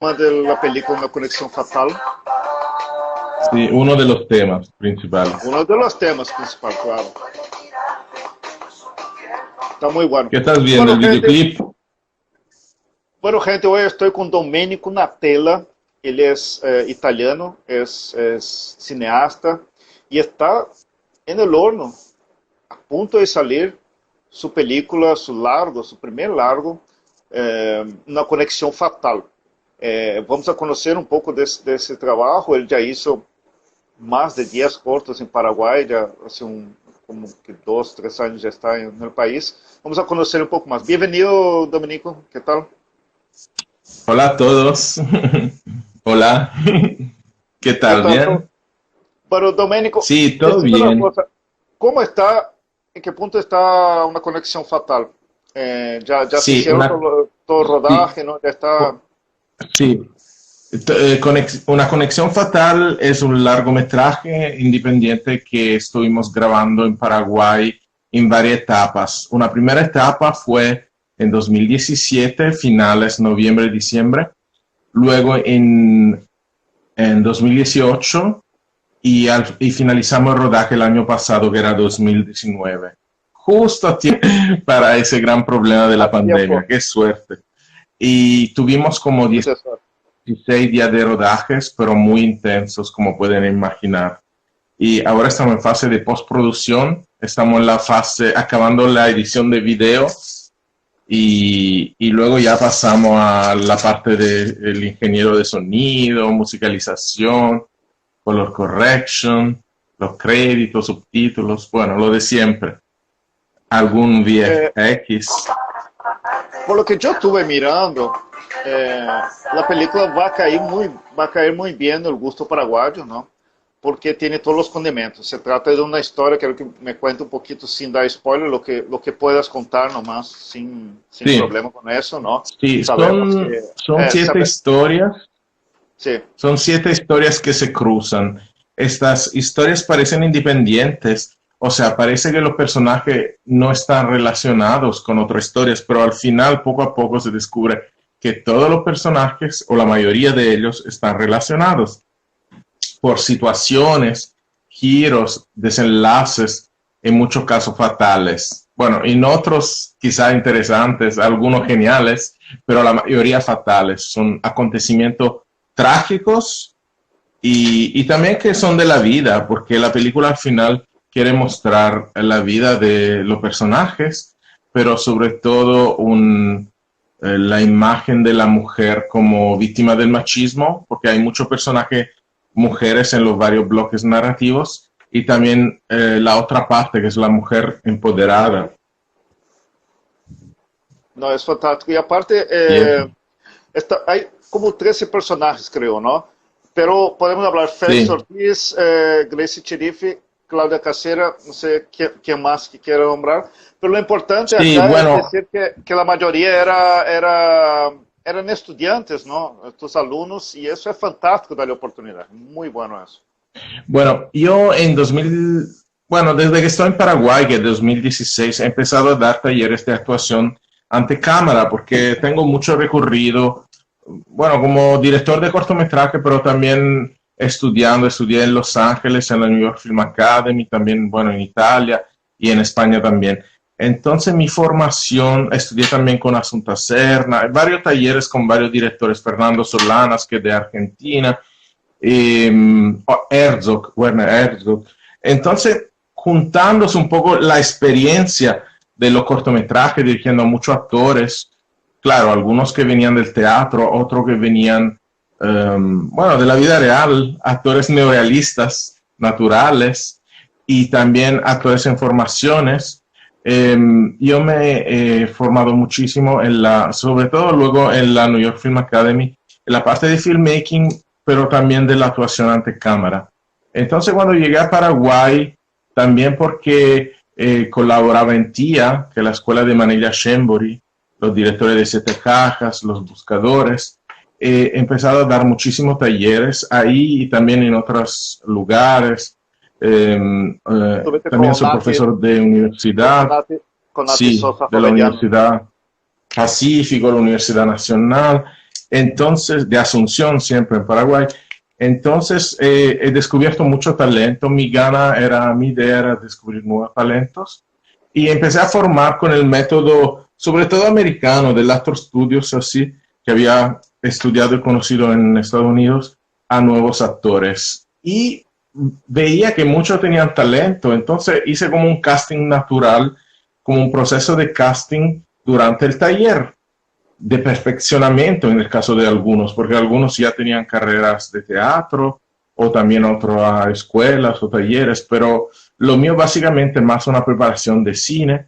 de la película Una conexión fatal. Sí, uno de los temas principales. Uno de los temas principales, claro. Está muy bueno. ¿Qué estás viendo? Bueno, ¿El gente, videoclip? hoy estoy con Domenico Natella. Ele é italiano, é cineasta e está no horno, a ponto de sair sua película, seu primeiro largo, Uma Conexão Fatal. Vamos a conhecer um pouco desse trabalho. Ele já hizo mais de 10 cortos em Paraguai, já como que 2, 3 anos já está no país. Vamos a conhecer um pouco mais. Bem-vindo, Domenico, que tal? Hola a todos. Hola. ¿Qué tal? ¿Bien? Bueno, Domenico, Sí, todo bien. ¿cómo está, en qué punto está Una Conexión Fatal? Ya se Sí, hicieron todo el rodaje, sí, ¿no? Ya está. sí. Una conexión fatal es un largometraje independiente que estuvimos grabando en Paraguay en varias etapas. Una primera etapa fue en 2017, finales noviembre, diciembre. Luego en 2018 y finalizamos el rodaje el año pasado, que era 2019. Justo a tiempo para ese gran problema de la pandemia. Qué suerte. Y tuvimos como 16 días de rodajes, pero muy intensos, como pueden imaginar. Y ahora estamos en fase de postproducción, estamos en la fase, acabando la edición de video, y luego ya pasamos a la parte del ingeniero de sonido, musicalización, color correction, los créditos, subtítulos, bueno, lo de siempre. Algún VFX. Por lo que yo estuve mirando, la película va a caer muy bien el gusto paraguayo, ¿no? Porque tiene todos los condimentos. Se trata de una historia, quiero que me cuente un poquito sin dar spoiler, lo que puedas contar nomás, sin Sí. problema con eso, ¿no? Sí, son 7 historias. Sí. Son 7 historias que se cruzan. Estas historias parecen independientes, o sea, parece que los personajes no están relacionados con otras historias, pero al final, poco a poco, se descubre que todos los personajes, o la mayoría de ellos, están relacionados por situaciones, giros, desenlaces, en muchos casos fatales. Bueno, en otros quizá interesantes, algunos geniales, pero la mayoría fatales. Son acontecimientos trágicos y también que son de la vida, porque la película al final quiere mostrar la vida de los personajes, pero sobre todo la imagen de la mujer como víctima del machismo, porque hay muchos personajes mujeres en los varios bloques narrativos, y también la otra parte, que es la mujer empoderada. No, es fantástico. Y aparte, hay como 13 personajes, creo, ¿no? Pero podemos hablar Félix Sí. Ortiz, Gracie Chirifi, Claudia Casera, no sé quién más que quiera nombrar. Pero lo importante Sí, acá bueno. es decir que la mayoría eran estudiantes, ¿no? Tus alumnos, y eso es fantástico, darle oportunidad. Muy bueno eso. Bueno, yo desde que estoy en Paraguay, que en 2016, he empezado a dar talleres de actuación ante cámara, porque tengo mucho recorrido, bueno, como director de cortometraje, pero también estudié en Los Ángeles, en la New York Film Academy, también, bueno, en Italia y en España también. Entonces mi formación, estudié también con Asunta Serna, varios talleres con varios directores, Fernando Solanas, que es de Argentina, Werner Herzog. Entonces, juntándose un poco la experiencia de los cortometrajes, dirigiendo a muchos actores, claro, algunos que venían del teatro, otros que venían, de la vida real, actores neorealistas, naturales, y también actores en formaciones. Yo me he formado muchísimo sobre todo luego en la New York Film Academy, en la parte de filmmaking, pero también de la actuación ante cámara. Entonces, cuando llegué a Paraguay, también porque colaboraba en TIA, que es la escuela de Manila Shembori, los directores de Siete Cajas, los buscadores, he empezado a dar muchísimos talleres ahí y también en otros lugares. También soy profesor de universidad, Con Nati sí, Sosa de la Jovellanos. Universidad Pacífico, la Universidad Nacional, Entonces, de Asunción, siempre en Paraguay. Entonces, he descubierto mucho talento. Mi idea era descubrir nuevos talentos. Y empecé a formar con el método, sobre todo americano, del Actor Studios, así, que había estudiado y conocido en Estados Unidos, a nuevos actores. Y veía que muchos tenían talento, entonces hice como un casting natural, como un proceso de casting durante el taller de perfeccionamiento en el caso de algunos, porque algunos ya tenían carreras de teatro o también otras escuelas o talleres, pero lo mío básicamente más una preparación de cine.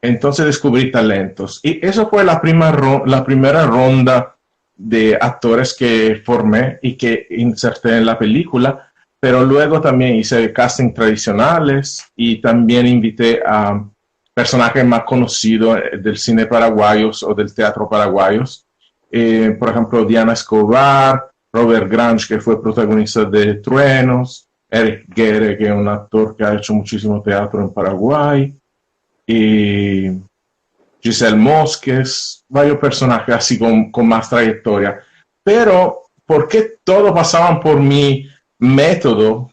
Entonces descubrí talentos y eso fue la primera ronda de actores que formé y que inserté en la película, pero luego también hice casting tradicionales y también invité a personajes más conocidos del cine paraguayos o del teatro paraguayos. Por ejemplo, Diana Escobar, Robert Grange, que fue protagonista de Truenos, Eric Guerre, que es un actor que ha hecho muchísimo teatro en Paraguay, y Giselle Mosques, varios personajes así con más trayectoria. Pero, ¿por qué todos pasaban por mi método?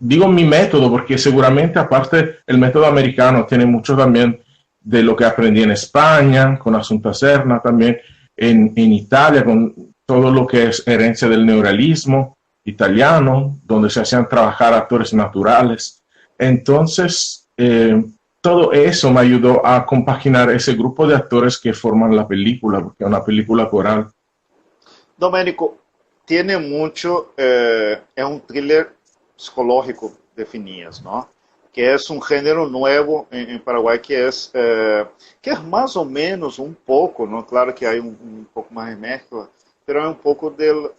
Digo mi método porque seguramente aparte el método americano tiene mucho también de lo que aprendí en España, con Asunta Serna, también en Italia, con todo lo que es herencia del neorrealismo italiano, donde se hacían trabajar actores naturales. Entonces, todo eso me ayudó a compaginar ese grupo de actores que forman la película, porque es una película coral. Domenico, tiene mucho, es un thriller psicológico, definidas, ¿no? Que es un género nuevo en Paraguay que es más o menos un poco, ¿no? Claro que hay un poco más de mezcla, pero es un poco del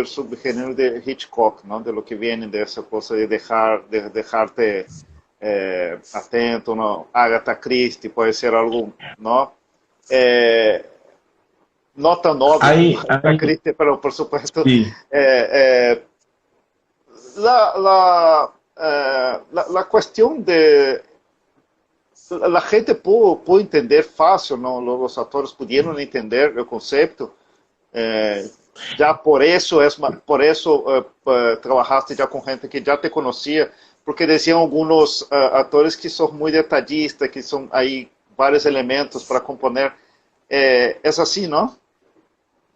subgénero de Hitchcock, ¿no? De lo que viene de esa cosa de dejarte atento, ¿no? Agatha Christie puede ser algo, ¿no? No tan obvio, Agatha Christie, pero por supuesto, sí. La cuestión de la gente pudo entender fácil, ¿no? Los actores pudieron entender el concepto. Ya por eso trabajaste ya con gente que ya te conocía, porque decían algunos actores que son muy detallistas, que son hay varios elementos para componer. Es así, ¿no?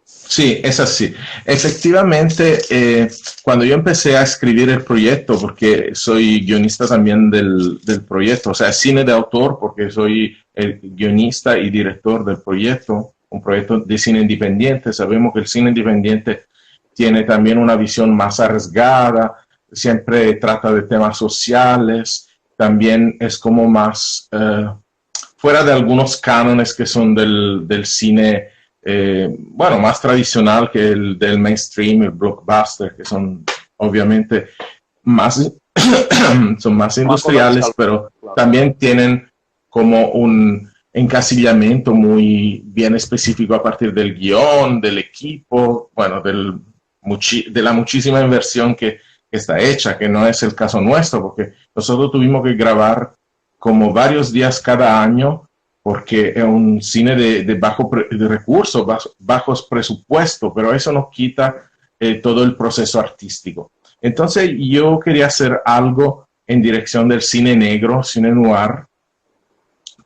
Sí, es así. Efectivamente, cuando yo empecé a escribir el proyecto, porque soy guionista también del proyecto, o sea, cine de autor, porque soy el guionista y director del proyecto, un proyecto de cine independiente. Sabemos que el cine independiente tiene también una visión más arriesgada, siempre trata de temas sociales, también es como más fuera de algunos cánones que son del cine bueno, más tradicional que el del mainstream, el blockbuster, que son obviamente más, son más industriales, pero también tienen como un encasillamiento muy bien específico a partir del guión, del equipo, bueno, de la muchísima inversión que está hecha, que no es el caso nuestro, porque nosotros tuvimos que grabar como varios días cada año, porque es un cine de recursos, bajos presupuestos, pero eso no quita todo el proceso artístico. Entonces yo quería hacer algo en dirección del cine negro, cine noir,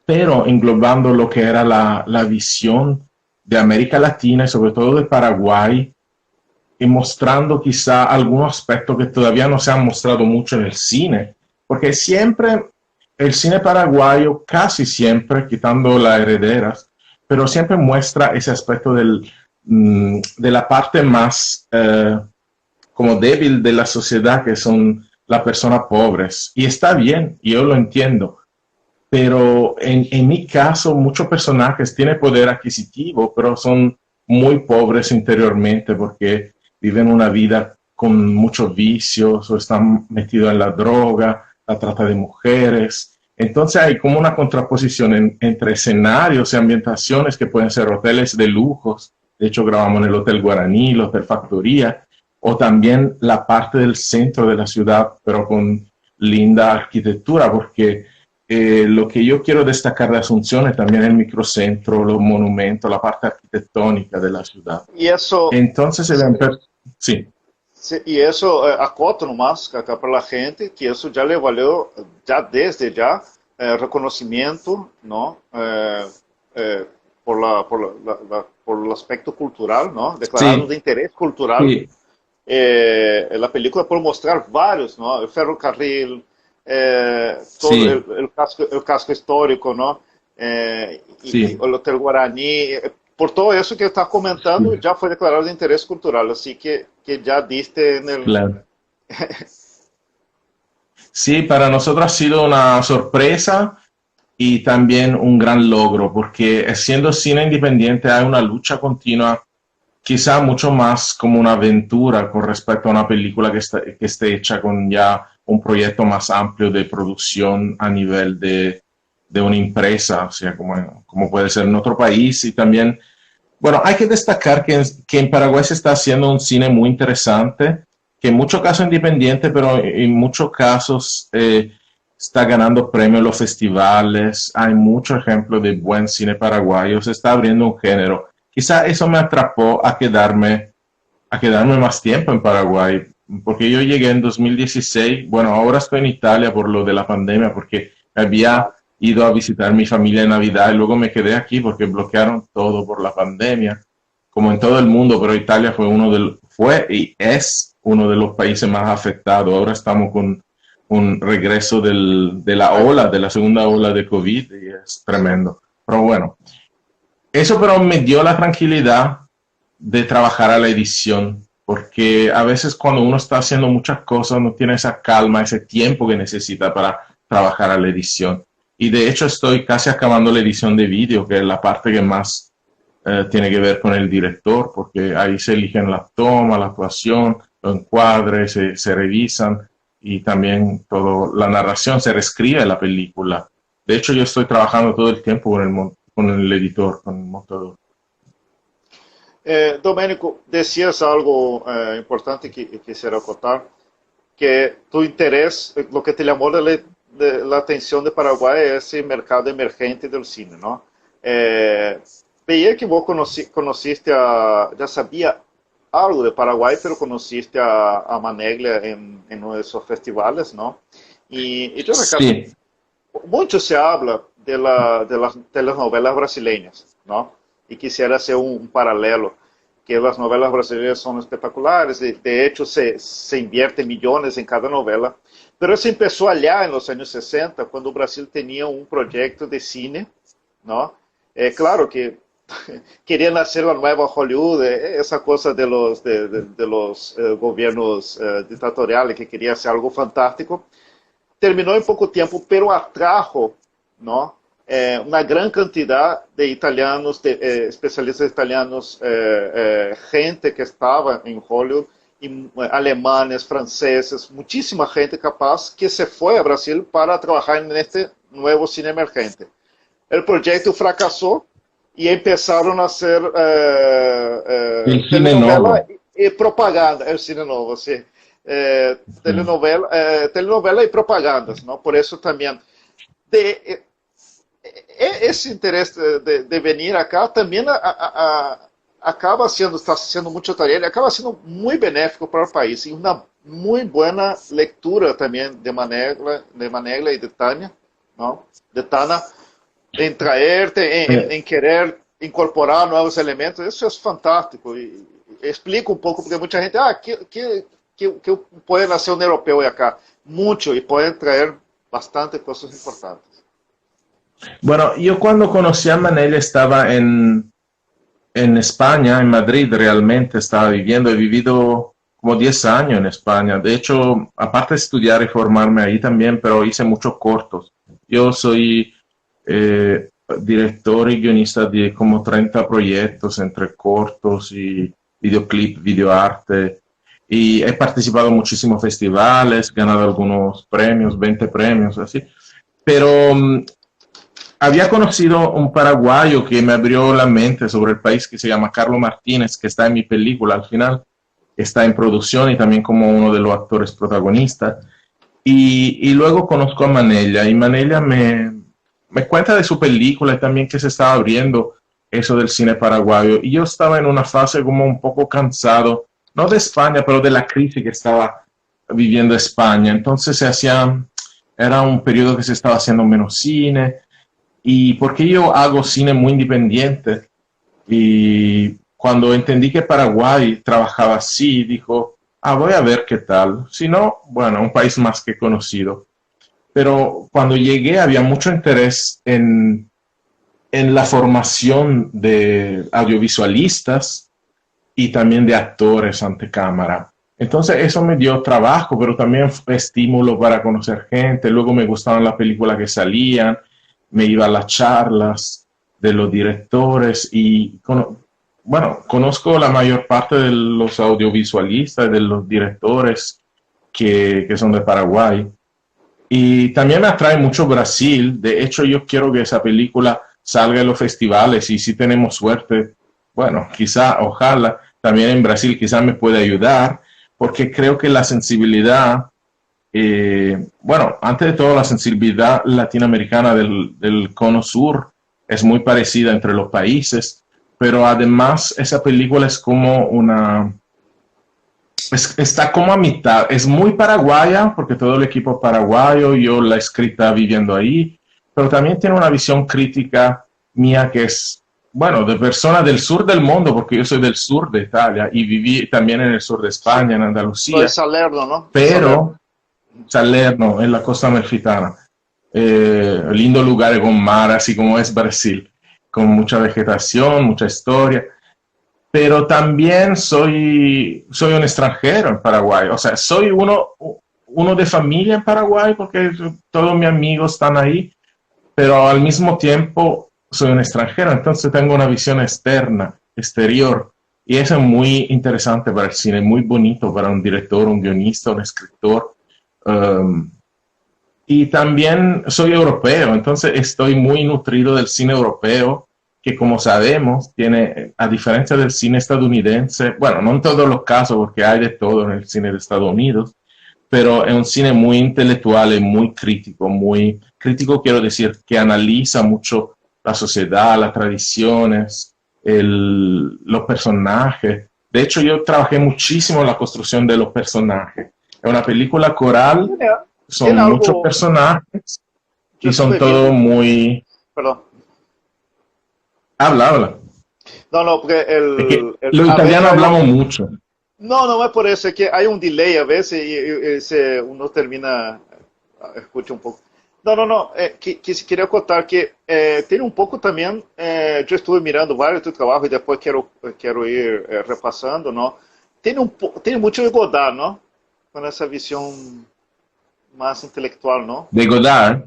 pero englobando lo que era la visión de América Latina y sobre todo de Paraguay, y mostrando quizá algunos aspectos que todavía no se han mostrado mucho en el cine, porque siempre el cine paraguayo, casi siempre, quitando las herederas, pero siempre muestra ese aspecto de la parte más como débil de la sociedad, que son las personas pobres. Y está bien, yo lo entiendo. Pero en mi caso, muchos personajes tienen poder adquisitivo, pero son muy pobres interiormente porque viven una vida con muchos vicios o están metidos en la droga, la trata de mujeres. Entonces hay como una contraposición entre escenarios y ambientaciones que pueden ser hoteles de lujos. De hecho, grabamos en el Hotel Guaraní, el Hotel Factoría, o también la parte del centro de la ciudad, pero con linda arquitectura, porque lo que yo quiero destacar de Asunción es también el microcentro, los monumentos, la parte arquitectónica de la ciudad. Y eso, Entonces, sí. sí, y eso acoto nomás acá para la gente, que eso ya le valió, ya desde ya, reconocimiento, ¿no? Por el aspecto cultural, ¿no? Declarado Sí, de interés cultural. sí, La película por mostrar varios, ¿no? El ferrocarril, todo sí, el casco histórico, ¿no? Y sí, el Hotel Guaraní, por todo eso que estás comentando, sí, ya fue declarado de interés cultural, así que ya diste en el... claro. Sí, para nosotros ha sido una sorpresa y también un gran logro, porque siendo cine independiente hay una lucha continua, quizá mucho más como una aventura con respecto a una película que esté hecha con ya un proyecto más amplio de producción a nivel de una empresa, o sea, como puede ser en otro país. Y también, bueno, hay que destacar que en Paraguay se está haciendo un cine muy interesante, que en muchos casos independiente, pero en muchos casos está ganando premios en los festivales. Hay muchos ejemplos de buen cine paraguayo, se está abriendo un género. Quizá eso me atrapó a quedarme más tiempo en Paraguay, porque yo llegué en 2016, bueno, ahora estoy en Italia por lo de la pandemia, porque había ido a visitar a mi familia en Navidad y luego me quedé aquí porque bloquearon todo por la pandemia, como en todo el mundo, pero Italia fue y es uno de los países más afectados. Ahora estamos con un regreso de de la segunda ola de COVID y es tremendo. Pero bueno, eso pero me dio la tranquilidad de trabajar a la edición, porque a veces cuando uno está haciendo muchas cosas no tiene esa calma, ese tiempo que necesita para trabajar a la edición. Y de hecho estoy casi acabando la edición de vídeo, que es la parte que más tiene que ver con el director, porque ahí se eligen las tomas, la actuación, los encuadres, se revisan y también toda la narración, se reescribe la película. De hecho yo estoy trabajando todo el tiempo con el editor, con el montador. Domenico, decías algo importante que quisiera acotar, que tu interés, lo que te llamó la atención de Paraguay es ese mercado emergente del cine, ¿no? Eh, Veía que vos conociste ya sabía algo de Paraguay, pero conociste a Maneglia en uno de esos festivales, ¿no? Y yo en el caso, Sí, mucho se habla de las telenovelas brasileñas, ¿no? Y quisiera hacer un paralelo, que las novelas brasileñas son espectaculares, de hecho se invierte millones en cada novela, pero eso empezó allá en los años 60, cuando Brasil tenía un proyecto de cine, ¿no? Claro que querían hacer la nueva Hollywood, esa cosa de los gobiernos dictatoriales que quería hacer algo fantástico, terminó en poco tiempo, pero atrajo, ¿no? Una gran cantidad de italianos, especialistas italianos, gente que estaba en Hollywood, y, alemanes, franceses, muchísima gente capaz que se fue a Brasil para trabajar en este nuevo cine emergente. El proyecto fracasó y empezaron a hacer el cine telenovela nuevo. y propaganda, el cine nuevo, sí. Telenovela y propagandas, ¿no? Por eso también de, ese interés de venir acá también acaba siendo, está haciendo mucho taller, acaba siendo muy benéfico para el país y una muy buena lectura también de Manegla y de Tania, ¿no? De Tana, en traerte, en querer incorporar nuevos elementos, eso es fantástico. Y explico un poco, porque mucha gente, que pueden hacer un europeo de acá, mucho, y pueden traer bastante cosas importantes. Bueno, yo cuando conocí a Manel estaba en España, en Madrid realmente estaba viviendo, he vivido como 10 años en España. De hecho, aparte de estudiar y formarme ahí también, pero hice muchos cortos. Yo soy director y guionista de como 30 proyectos entre cortos y videoclip, videoarte. Y he participado en muchísimos festivales, ganado algunos premios, 20 premios, así. Pero había conocido un paraguayo que me abrió la mente sobre el país que se llama Carlos Martínez, que está en mi película al final, está en producción y también como uno de los actores protagonistas. Y luego conozco a Manella, y Manella me cuenta de su película y también que se estaba abriendo eso del cine paraguayo. Y yo estaba en una fase como un poco cansado, no de España, pero de la crisis que estaba viviendo España. Entonces era un periodo que se estaba haciendo menos cine. Y porque yo hago cine muy independiente, y cuando entendí que Paraguay trabajaba así, dijo, voy a ver qué tal. Si no, bueno, un país más que conocido. Pero cuando llegué había mucho interés en la formación de audiovisualistas y también de actores ante cámara. Entonces eso me dio trabajo, pero también fue estímulo para conocer gente. Luego me gustaban las películas que salían, me iba a las charlas de los directores y, bueno, conozco la mayor parte de los audiovisualistas, de los directores que son de Paraguay. Y también me atrae mucho Brasil. De hecho, yo quiero que esa película salga en los festivales y si tenemos suerte, bueno, quizá, ojalá, también en Brasil quizá me pueda ayudar, porque creo que la sensibilidad, bueno, antes de todo la sensibilidad latinoamericana del cono sur es muy parecida entre los países, pero además esa película es como está como a mitad, es muy paraguaya, porque todo el equipo es paraguayo, yo la escrita viviendo ahí, pero también tiene una visión crítica mía que es, bueno, de persona del sur del mundo, porque yo soy del sur de Italia y viví también en el sur de España, en Andalucía. Soy Salerno, ¿no? Pero Salerno, en la costa amalfitana. Lindo lugar con mar, así como es Brasil, con mucha vegetación, mucha historia. Pero también soy un extranjero en Paraguay. O sea, soy uno de familia en Paraguay porque todos mis amigos están ahí, pero al mismo tiempo soy un extranjero. Entonces tengo una visión exterior. Y eso es muy interesante para el cine, muy bonito para un director, un guionista, un escritor. Y también soy europeo, entonces estoy muy nutrido del cine europeo, que como sabemos, tiene, a diferencia del cine estadounidense, bueno, no en todos los casos, porque hay de todo en el cine de Estados Unidos, pero es un cine muy intelectual y muy crítico quiero decir, que analiza mucho la sociedad, las tradiciones, los personajes. De hecho, yo trabajé muchísimo en la construcción de los personajes. Es una película coral, son muchos personajes y son todos muy... Perdón. Habla. No, porque los italianos hablamos mucho. No es por eso, es que hay un delay a veces y uno termina, escucha un poco. No, queria contar que tem um pouco também, eu estive mirando vários do trabalho e depois quero ir repassando, não? Tem muito de Godard, não? Com essa visão mais intelectual, ¿no? De Godard.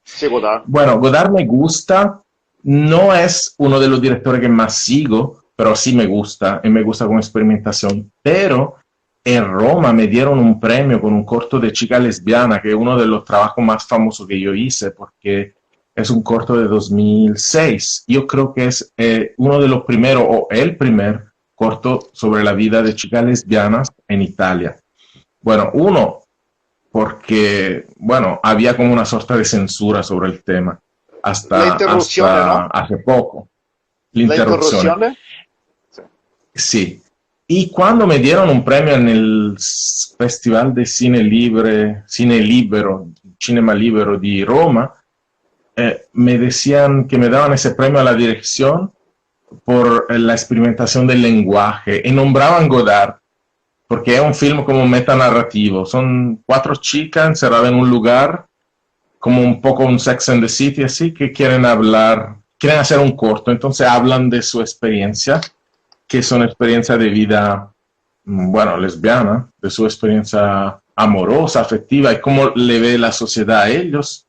Sí, Godard. Bueno, Godard me gusta, no es uno de los directores que más sigo, pero sí me gusta, y me gusta con experimentación. Pero en Roma me dieron un premio con un corto de Chica Lesbiana, que es uno de los trabajos más famosos que yo hice, porque es un corto de 2006. Yo creo que es uno de los primeros, o el primer corto sobre la vida de chicas lesbianas en Italia. Bueno, porque, bueno, había como una sorta de censura sobre el tema hasta ¿no? hace poco. La interrupción. Sí. Y cuando me dieron un premio en el Festival de Cinema Libero de Roma, me decían que me daban ese premio a la dirección por la experimentación del lenguaje y nombraban Godard, porque es un film como metanarrativo. Son 4 chicas encerradas en un lugar, como un poco un Sex and the City, así, que quieren hacer un corto. Entonces hablan de su experiencia, que es una experiencia de vida, bueno, lesbiana, de su experiencia amorosa, afectiva, y cómo le ve la sociedad a ellas,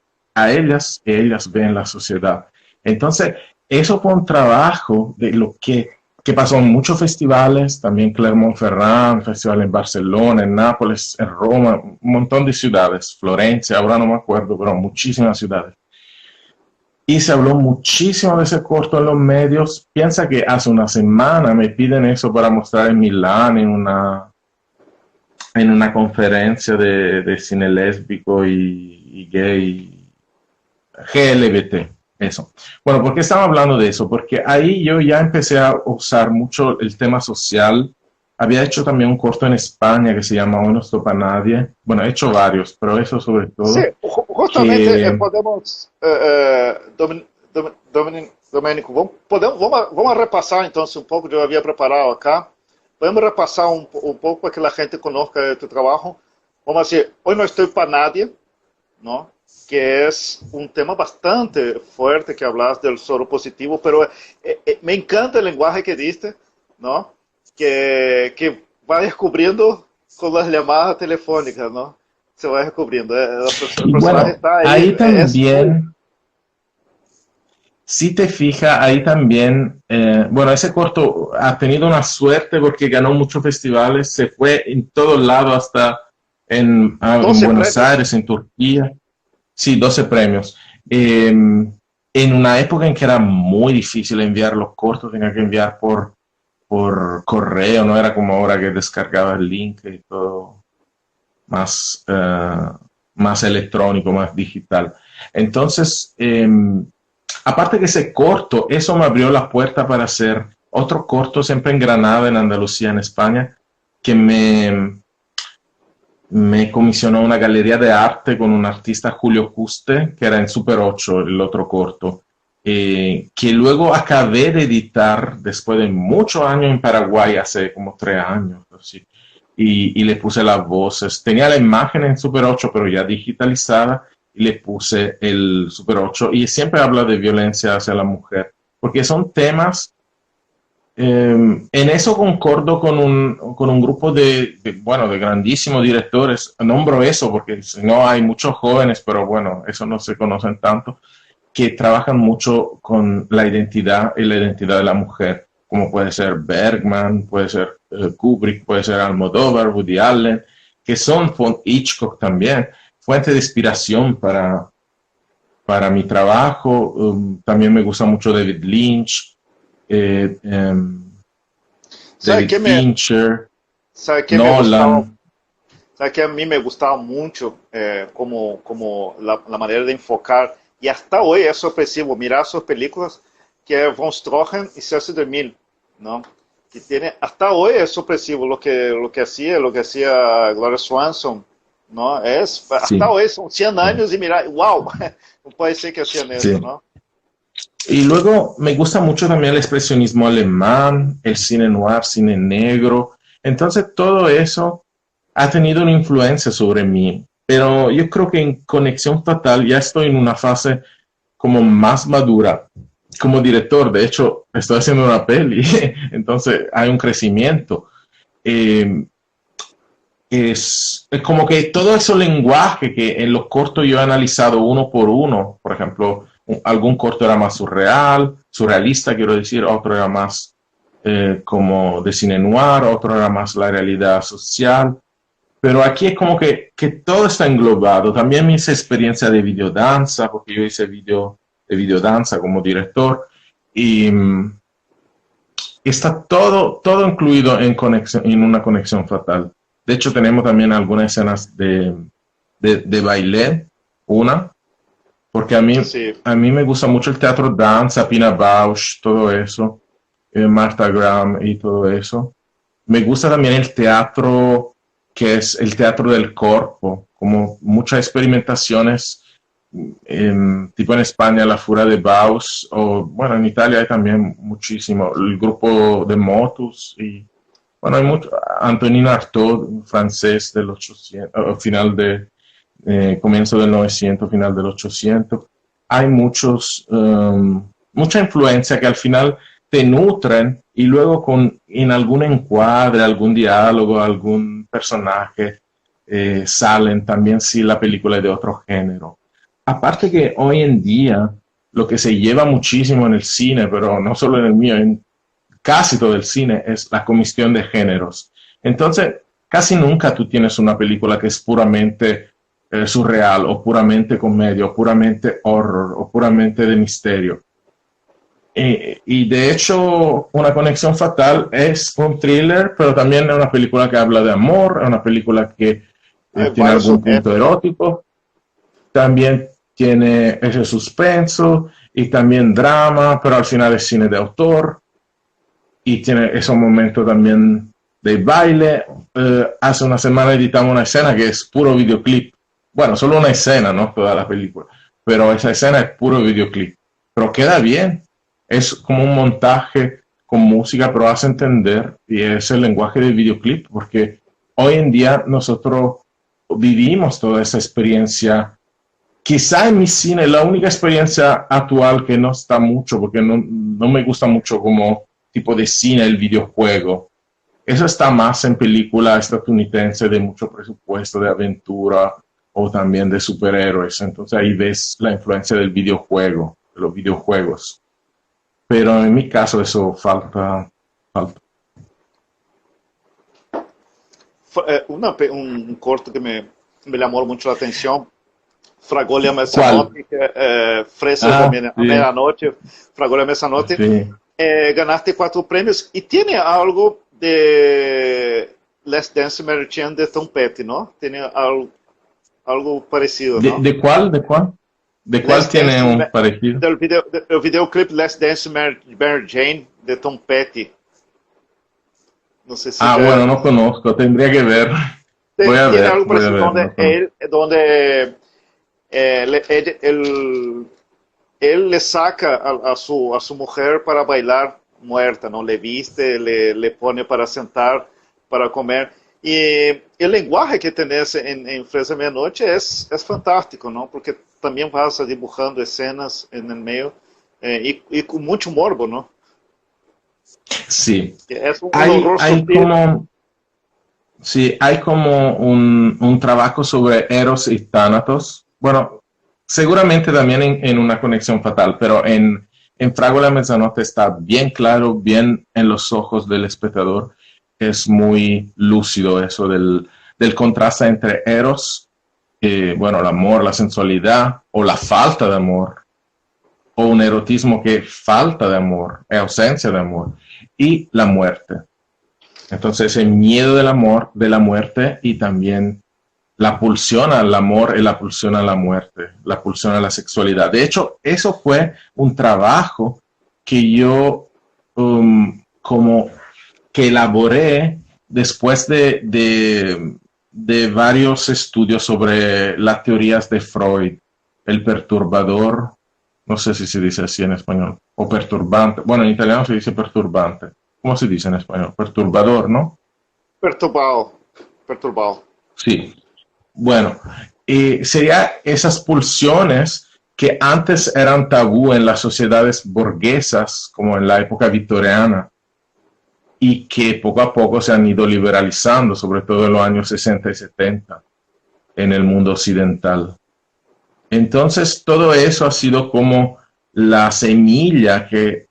y ellas ven la sociedad. Entonces, eso fue un trabajo de lo que pasó en muchos festivales, también Clermont-Ferrand, festival en Barcelona, en Nápoles, en Roma, un montón de ciudades, Florencia, ahora no me acuerdo, pero muchísimas ciudades. Y se habló muchísimo de ese corto en los medios. Piensa que hace una semana me piden eso para mostrar en Milán, en en una conferencia de cine lésbico y gay, GLBT, eso. Bueno, ¿por qué estaba hablando de eso? Porque ahí yo ya empecé a usar mucho el tema social. Había hecho también un corto en España que se llama Hoy no estopa nadie. Bueno, he hecho varios, pero eso sobre Sí, todo. justamente Que, podemos, Domênico, vamos repassar então um pouco, eu havia preparado acá. Vamos repassar um pouco para que a gente conozca tu trabalho. Vamos dizer, hoje não estou para nadie, ¿no? Que é um tema bastante fuerte que hablas del soro positivo, pero me encanta el lenguaje que diste, ¿no? Que va descubriendo con las llamadas telefónicas, ¿no? Se va descubriendo. El personaje bueno, está ahí. ahí también, si te fijas, ahí también, bueno, ese corto ha tenido una suerte porque ganó muchos festivales, se fue en todos lados, hasta en 12 Buenos premios. Aires, en Turquía. Sí, 12 premios. En una época en que era muy difícil enviar los cortos, tenía que enviar por correo, no era como ahora que descargaba el link y todo más, más electrónico, más digital. Entonces, aparte que ese corto, eso me abrió la puerta para hacer otro corto siempre en Granada, en Andalucía, en España, que me comisionó una galería de arte con un artista, Julio Custe, que era en Super 8, el otro corto, que luego acabé de editar después de muchos años en Paraguay, hace como 3 años, así, y le puse las voces. Tenía la imagen en Super 8, pero ya digitalizada, y le puse el Super 8, y siempre habla de violencia hacia la mujer, porque son temas. En eso concordo con un grupo bueno, de grandísimos directores. Nombro eso porque si no hay muchos jóvenes, pero bueno, eso no se conocen tanto, que trabajan mucho con la identidad y la identidad de la mujer, como puede ser Bergman, puede ser Kubrick, puede ser Almodóvar, Woody Allen, que son Hitchcock también, fuente de inspiración para mi trabajo. También me gusta mucho David Lynch. ¿Sabe David Fincher, sabe que Nolan. sabe que a mí me gustaba mucho como la manera de enfocar, y hasta hoy es sorpresivo mirar sus películas, que es Von Stroheim y Cecil DeMille, ¿no? Que tiene, hasta hoy es sorpresivo lo que hacía Gloria Swanson, ¿no? Sí, hasta hoy son 100 años y mira, wow, no puede ser que hacían eso, sí. ¿no? Y luego me gusta mucho también el expresionismo alemán, el cine noir, cine negro. Entonces todo eso ha tenido una influencia sobre mí. Pero yo creo que en Conexión Fatal ya estoy en una fase como más madura como director. De hecho, estoy haciendo una peli, entonces hay un crecimiento. Es como que todo ese lenguaje que en los cortos yo he analizado uno por uno, por ejemplo, algún corto era más surrealista, quiero decir, otro era más como de cine noir, otro era más la realidad social, pero aquí es como que todo está englobado. También mi experiencia de videodanza, porque yo hice de videodanza como director, y está todo incluido en una Conexión Fatal. De hecho, tenemos también algunas escenas de baile, porque Sí. a mí me gusta mucho el teatro danza, Pina Bausch, todo eso, Martha Graham y todo eso. Me gusta también el teatro que es el teatro del cuerpo, como muchas experimentaciones, tipo en España La Furia de Baus, o bueno, en Italia hay también muchísimo, el grupo de Motus, y bueno, hay mucho, Antonin Artaud, francés del 800, final comienzo del 900, final del 800. Hay mucha influencia que al final te nutren y luego en algún encuadre, algún diálogo, algún personaje salen también si la película es de otro género. Aparte que hoy en día lo que se lleva muchísimo en el cine, pero no solo en el mío, en casi todo el cine, es la comisión de géneros. Entonces, casi nunca tú tienes una película que es puramente surreal, o puramente comedia, o puramente horror, o puramente de misterio. Y de hecho, Una conexión fatal es un thriller, pero también es una película que habla de amor, es una película que Hay tiene varios algún punto subtextos. erótico, también tiene ese suspenso y también drama, pero al final es cine de autor y tiene esos momentos también de baile. Hace una semana editamos una escena que es puro videoclip. Bueno, solo una escena, no toda la película, pero esa escena es puro videoclip. Pero queda bien, es como un montaje con música, pero hace entender, y es el lenguaje del videoclip, porque hoy en día nosotros vivimos toda esa experiencia. Quizá en mi cine la única experiencia actual que no está mucho, porque no me gusta mucho como tipo de cine el videojuego. Eso está más en película estadounidense de mucho presupuesto, de aventura o también de superhéroes. Entonces ahí ves la influencia del videojuego, de los videojuegos. Pero en mi caso eso falta. Un corto que me llamó mucho la atención, Fragole a ¿Cuál? Mezzanotte, Fresas Ah, a sí, Medianoche, Fragole a Mezzanotte. sí. Ganaste 4 premios y tiene algo de Last Dance Mary Chain de Tom Petty, ¿no? Tiene algo parecido, ¿no? ¿De cuál? ¿De cuál? ¿De cuál Last tiene Dance, un parecido? del videoclip Last Dance Mary Jane de Tom Petty. No sé si Ah, ya bueno, no conozco, tendría que ver. tiene algo Voy a parecido ver, no conozco. donde él le saca a su mujer para bailar muerta, ¿no? Le viste, le pone para sentar, para comer. Y el lenguaje que tenés en Fresa Medianoche es fantástico, ¿no? Porque también vas dibujando escenas en el medio y con mucho morbo, ¿no? Sí, Es un horror hay sutil. como, sí, hay como un trabajo sobre Eros y Thanatos. Bueno, seguramente también en Una conexión fatal, pero en Frágula Mezzanotte está bien claro, bien en los ojos del espectador. Es muy lúcido eso del contraste entre Eros, bueno, el amor, la sensualidad o la falta de amor, o un erotismo que falta de amor, ausencia de amor, y la muerte. Entonces, el miedo del amor, de la muerte y también la pulsión al amor y la pulsión a la muerte, la pulsión a la sexualidad. De hecho, eso fue un trabajo que yo como que elaboré después de varios estudios sobre las teorías de Freud, el perturbador, no sé si se dice así en español, o perturbante, bueno, en italiano se dice perturbante. ¿Cómo se dice en español? Perturbador, ¿no? Perturbado, perturbado. Sí. Bueno, sería esas pulsiones que antes eran tabú en las sociedades burguesas, como en la época victoriana, y que poco a poco se han ido liberalizando, sobre todo en los años 60 y 70, en el mundo occidental. Entonces, todo eso ha sido como la semilla que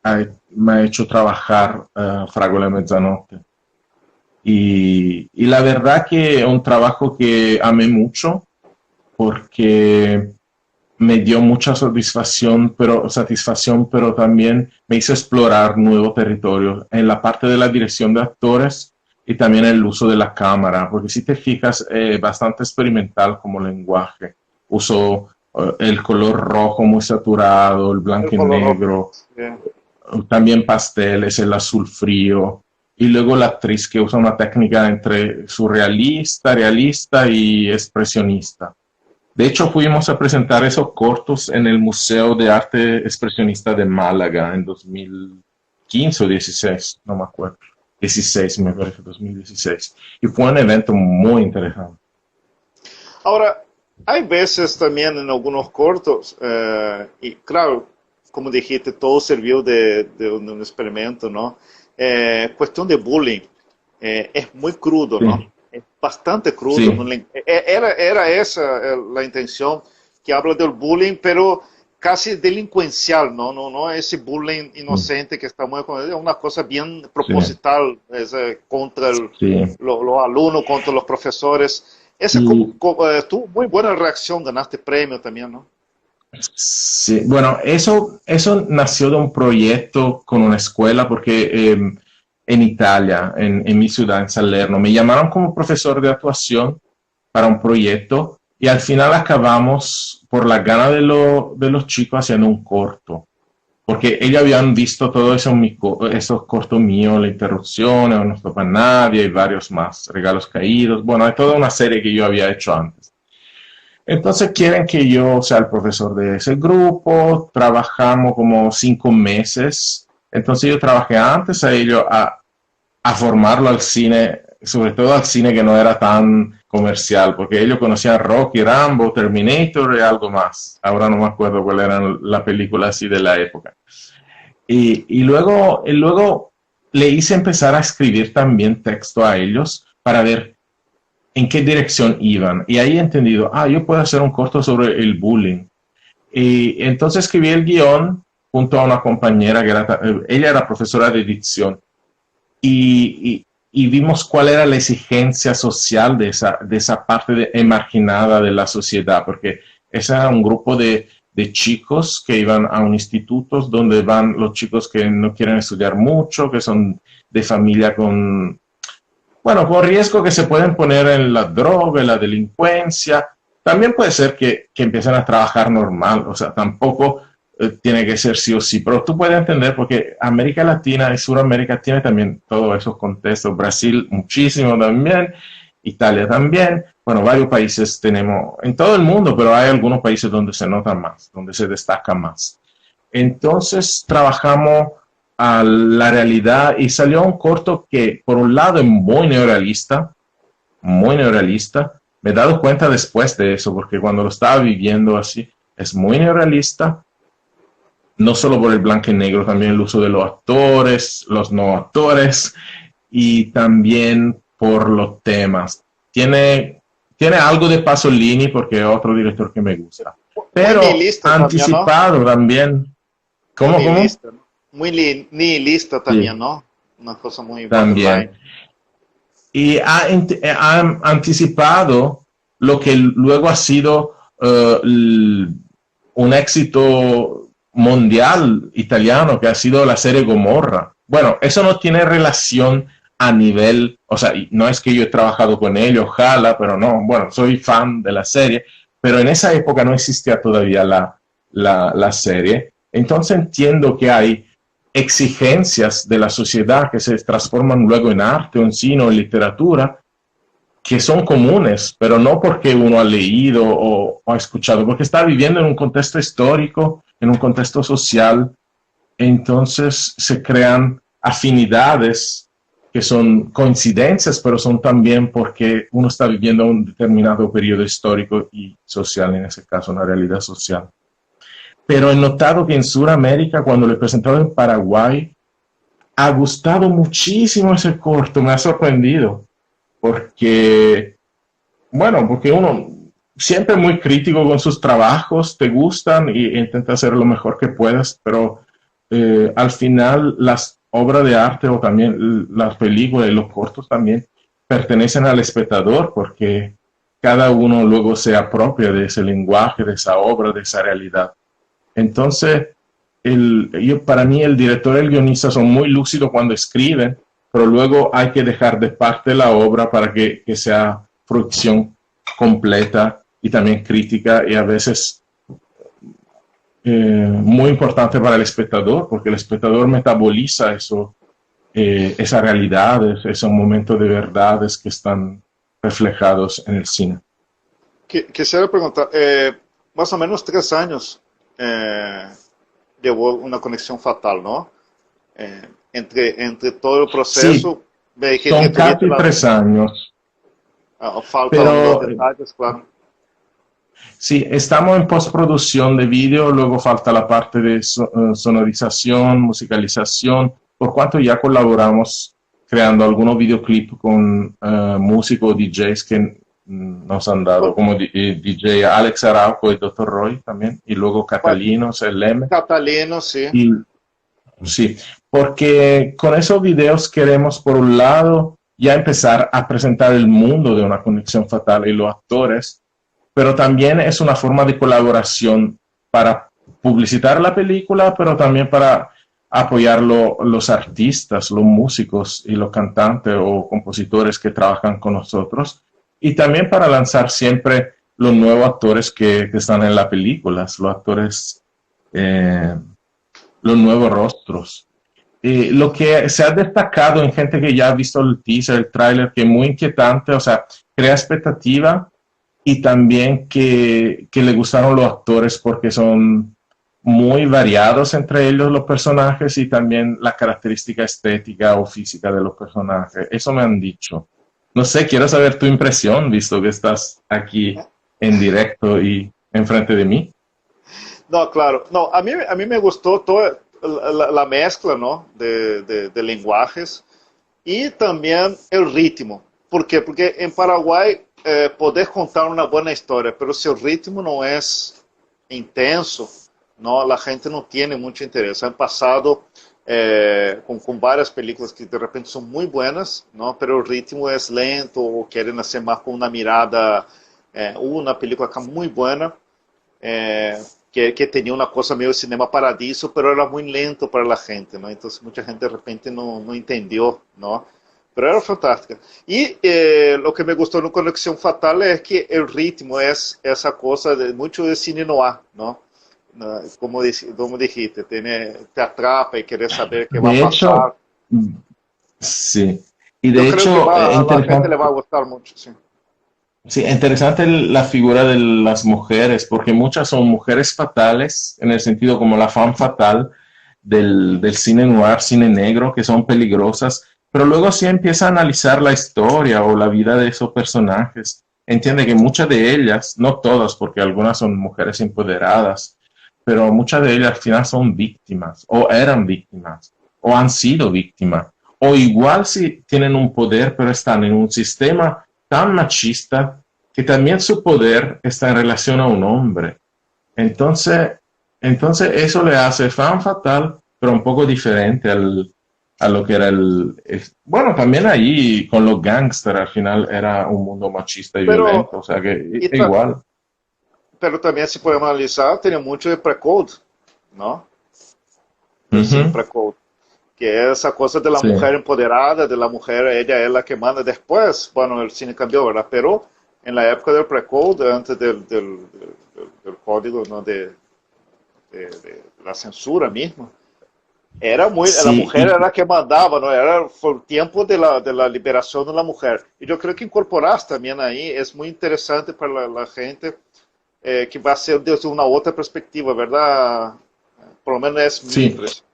me ha hecho trabajar Fragola Mezzanotte. Y la verdad que es un trabajo que amé mucho porque me dio mucha satisfacción, pero también me hizo explorar nuevos territorios en la parte de la dirección de actores y también el uso de la cámara, porque si te fijas, bastante experimental como lenguaje. Uso el color rojo muy saturado, el El blanco y color rojo. negro, Sí. también pasteles, el azul frío, y luego la actriz que usa una técnica entre surrealista, realista y expresionista. De hecho, fuimos a presentar esos cortos en el Museo de Arte Expresionista de Málaga en 2015 o 16, no me acuerdo. 16, me parece, 2016. Y fue un evento muy interesante. Ahora, hay veces también en algunos cortos, y claro, como dijiste, todo sirvió de un experimento, ¿no? Cuestión de bullying, es muy crudo, ¿no? Sí, Es bastante crudo. sí, Era esa la intención, que habla del bullying, pero casi delincuencial, ¿no? No ese bullying inocente que está muy... Es una cosa bien sí, proposital, contra sí. los alumnos, contra los profesores. Esa Y tuvo muy buena reacción, ganaste premio también, ¿no? Sí, bueno, eso nació de un proyecto con una escuela, porque en Italia, en mi ciudad, en Salerno, me llamaron como profesor de actuación para un proyecto y al final acabamos por la gana de los chicos haciendo un corto, porque ellos habían visto todos esos cortos míos, La Interrupción, No nos topa nadie y varios más, Regalos Caídos, bueno, hay toda una serie que yo había hecho antes. Entonces quieren que yo sea el profesor de ese grupo, trabajamos como 5 meses, entonces yo trabajé antes a ellos a formarlo al cine, sobre todo al cine que no era tan comercial, porque ellos conocían Rocky, Rambo, Terminator y algo más. Ahora no me acuerdo cuál era la película así de la época. Y luego le hice empezar a escribir también texto a ellos para ver en qué dirección iban. Y ahí he entendido, yo puedo hacer un corto sobre el bullying. Y entonces escribí el guión junto a una compañera ella era profesora de dicción. Y vimos cuál era la exigencia social de esa parte emarginada de la sociedad, porque ese era un grupo de chicos que iban a un instituto donde van los chicos que no quieren estudiar mucho, que son de familia con riesgo que se pueden poner en la droga, en la delincuencia. También puede ser que empiecen a trabajar normal, o sea, tampoco tiene que ser sí o sí, pero tú puedes entender porque América Latina y Sudamérica tiene también todos esos contextos, Brasil muchísimo también, Italia también, bueno, varios países tenemos en todo el mundo, pero hay algunos países donde se nota más, donde se destaca más. Entonces trabajamos a la realidad y salió un corto que por un lado es muy neorrealista, me he dado cuenta después de eso, porque cuando lo estaba viviendo así, es muy neorrealista, no solo por el blanco y negro, también el uso de los actores, los no actores, y también por los temas. Tiene algo de Pasolini, porque es otro director que me gusta, Muy pero nihilista también, ¿no? anticipado también. Muy ¿Cómo? nihilista, ¿no? Muy nihilista también, Sí, ¿no? Una cosa muy también. borderline. Y ha anticipado lo que luego ha sido un éxito mundial italiano, que ha sido la serie Gomorra. Bueno, eso no tiene relación a nivel, o sea, no es que yo he trabajado con ellos, ojalá, pero no, bueno, soy fan de la serie, pero en esa época no existía todavía la serie. Entonces entiendo que hay exigencias de la sociedad que se transforman luego en arte, o en cine, o en literatura, que son comunes, pero no porque uno ha leído o ha escuchado, porque está viviendo en un contexto histórico, en un contexto social, entonces se crean afinidades que son coincidencias, pero son también porque uno está viviendo un determinado periodo histórico y social, en ese caso una realidad social. Pero he notado que en Sudamérica, cuando lo he presentado en Paraguay, ha gustado muchísimo ese corto, me ha sorprendido, porque, bueno, porque uno siempre es muy crítico con sus trabajos, te gustan y intenta hacer lo mejor que puedas, pero al final las obras de arte o también las películas y los cortos también pertenecen al espectador, porque cada uno luego se apropia de ese lenguaje, de esa obra, de esa realidad. Entonces, para mí el director y el guionista son muy lúcidos cuando escriben, pero luego hay que dejar de parte la obra para que sea producción completa y también crítica, y a veces muy importante para el espectador, porque el espectador metaboliza eso, esas realidades, esos momentos de verdades que están reflejados en el cine. Quisiera preguntar, más o menos 3 años llevó Una Conexión Fatal, ¿no? Entre todo el Sí, proceso, me dijiste que son tuviste casi 3 años, faltan los pero detalles, claro. sí, estamos en postproducción de vídeo, luego falta la parte de sonorización, musicalización, por cuanto ya colaboramos creando algunos videoclips con músicos, DJs que nos han dado, como DJ Alex Araujo y Dr. Roy también, y luego Bueno, Catalino, CLM. Catalino, sí. Y sí, porque con esos videos queremos, por un lado, ya empezar a presentar el mundo de Una Conexión Fatal y los actores, pero también es una forma de colaboración para publicitar la película, pero también para apoyar los artistas, los músicos y los cantantes o compositores que trabajan con nosotros, y también para lanzar siempre los nuevos actores que están en las películas, los actores, los nuevos rostros. Lo que se ha destacado en gente que ya ha visto el teaser, el tráiler, que es muy inquietante, o sea, crea expectativa y también que le gustaron los actores porque son muy variados entre ellos los personajes y también la característica estética o física de los personajes. Eso me han dicho. No sé, quiero saber tu impresión, visto que estás aquí en directo y enfrente de mí. No, claro. No, a mí me gustó toda la mezcla, ¿no? De lenguajes y también el ritmo. ¿Por qué? Porque en Paraguay podés contar una buena historia, pero si el ritmo no es intenso, ¿no? La gente no tiene mucho interés. Han pasado con varias películas que de repente son muy buenas, ¿no? Pero el ritmo es lento o quieren hacer más con una mirada. Una película acá muy buena, que tenía una cosa medio cinema paradiso, pero era muy lento para la gente, ¿no? Entonces mucha gente de repente no entendió, ¿no? Pero era fantástica. Y lo que me gustó en Conexión Fatal es que el ritmo es esa cosa de mucho de cine noir, ¿no? Como dijiste, te atrapa y quieres saber qué va a De pasar. hecho, sí. Y Yo de creo que hecho, a la gente le va a gustar mucho, sí. sí, interesante la figura de las mujeres, porque muchas son mujeres fatales, en el sentido como la femme fatale del cine noir, cine negro, que son peligrosas, pero luego sí empieza a analizar la historia o la vida de esos personajes. Entiende que muchas de ellas, no todas, porque algunas son mujeres empoderadas, pero muchas de ellas al final son víctimas, o eran víctimas, o han sido víctimas, o igual si tienen un poder, pero están en un sistema tan machista que también su poder está en relación a un hombre. Entonces, entonces eso le hace fan fatal, pero un poco diferente a lo que era bueno, también ahí con los gangsters al final era un mundo machista y Pero, violento, o sea que y igual. pero también si podemos analizar, tenía mucho de pre-code, ¿no? Del cine Ujú, pre-code. Que es esa cosa de la sí, mujer empoderada, de la mujer, ella es la que manda después. Bueno, el cine cambió, ¿verdad? Pero en la época del pre-code, antes del código, ¿no? De la censura misma, era muy, la sí, mujer era la que mandaba, ¿no? Fue el tiempo de la liberación de la mujer. Y yo creo que incorporar también ahí es muy interesante para la gente que va a ser desde una otra perspectiva, ¿verdad? Por lo menos es mi sí. impresión.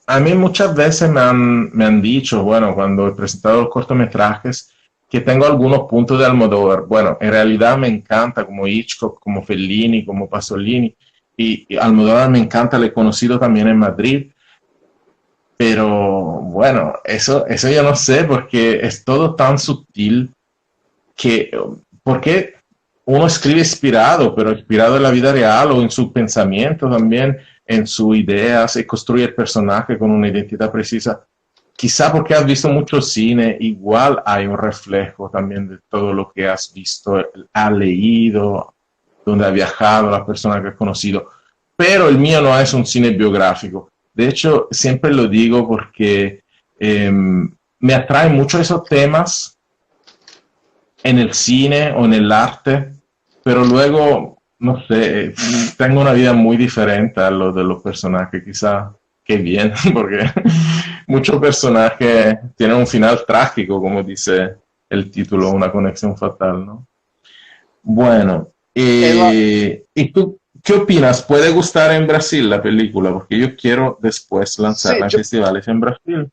A mí muchas veces me han dicho, bueno, cuando he presentado los cortometrajes, que tengo algunos puntos de Almodóvar. Bueno, en realidad me encanta como Hitchcock, como Fellini, como Pasolini, y Almodóvar me encanta, le he conocido también en Madrid, pero bueno, eso yo no sé, porque es todo tan sutil que, porque uno escribe inspirado, pero inspirado en la vida real o en su pensamiento también, en sus ideas, y construye el personaje con una identidad precisa. Quizá porque has visto mucho cine, igual hay un reflejo también de todo lo que has visto, has leído, donde has viajado, las personas que has conocido. Pero el mío no es un cine biográfico. De hecho, siempre lo digo porque me atraen mucho esos temas en el cine o en el arte, pero luego, no sé, tengo una vida muy diferente a lo de los personajes, quizá qué bien, porque muchos personajes tienen un final trágico, como dice el título, una conexión fatal, ¿no? Bueno, Ela, ¿y tú qué opinas? ¿Puede gustar en Brasil la película? Porque yo quiero después sí, lanzarla en festivales en Brasil.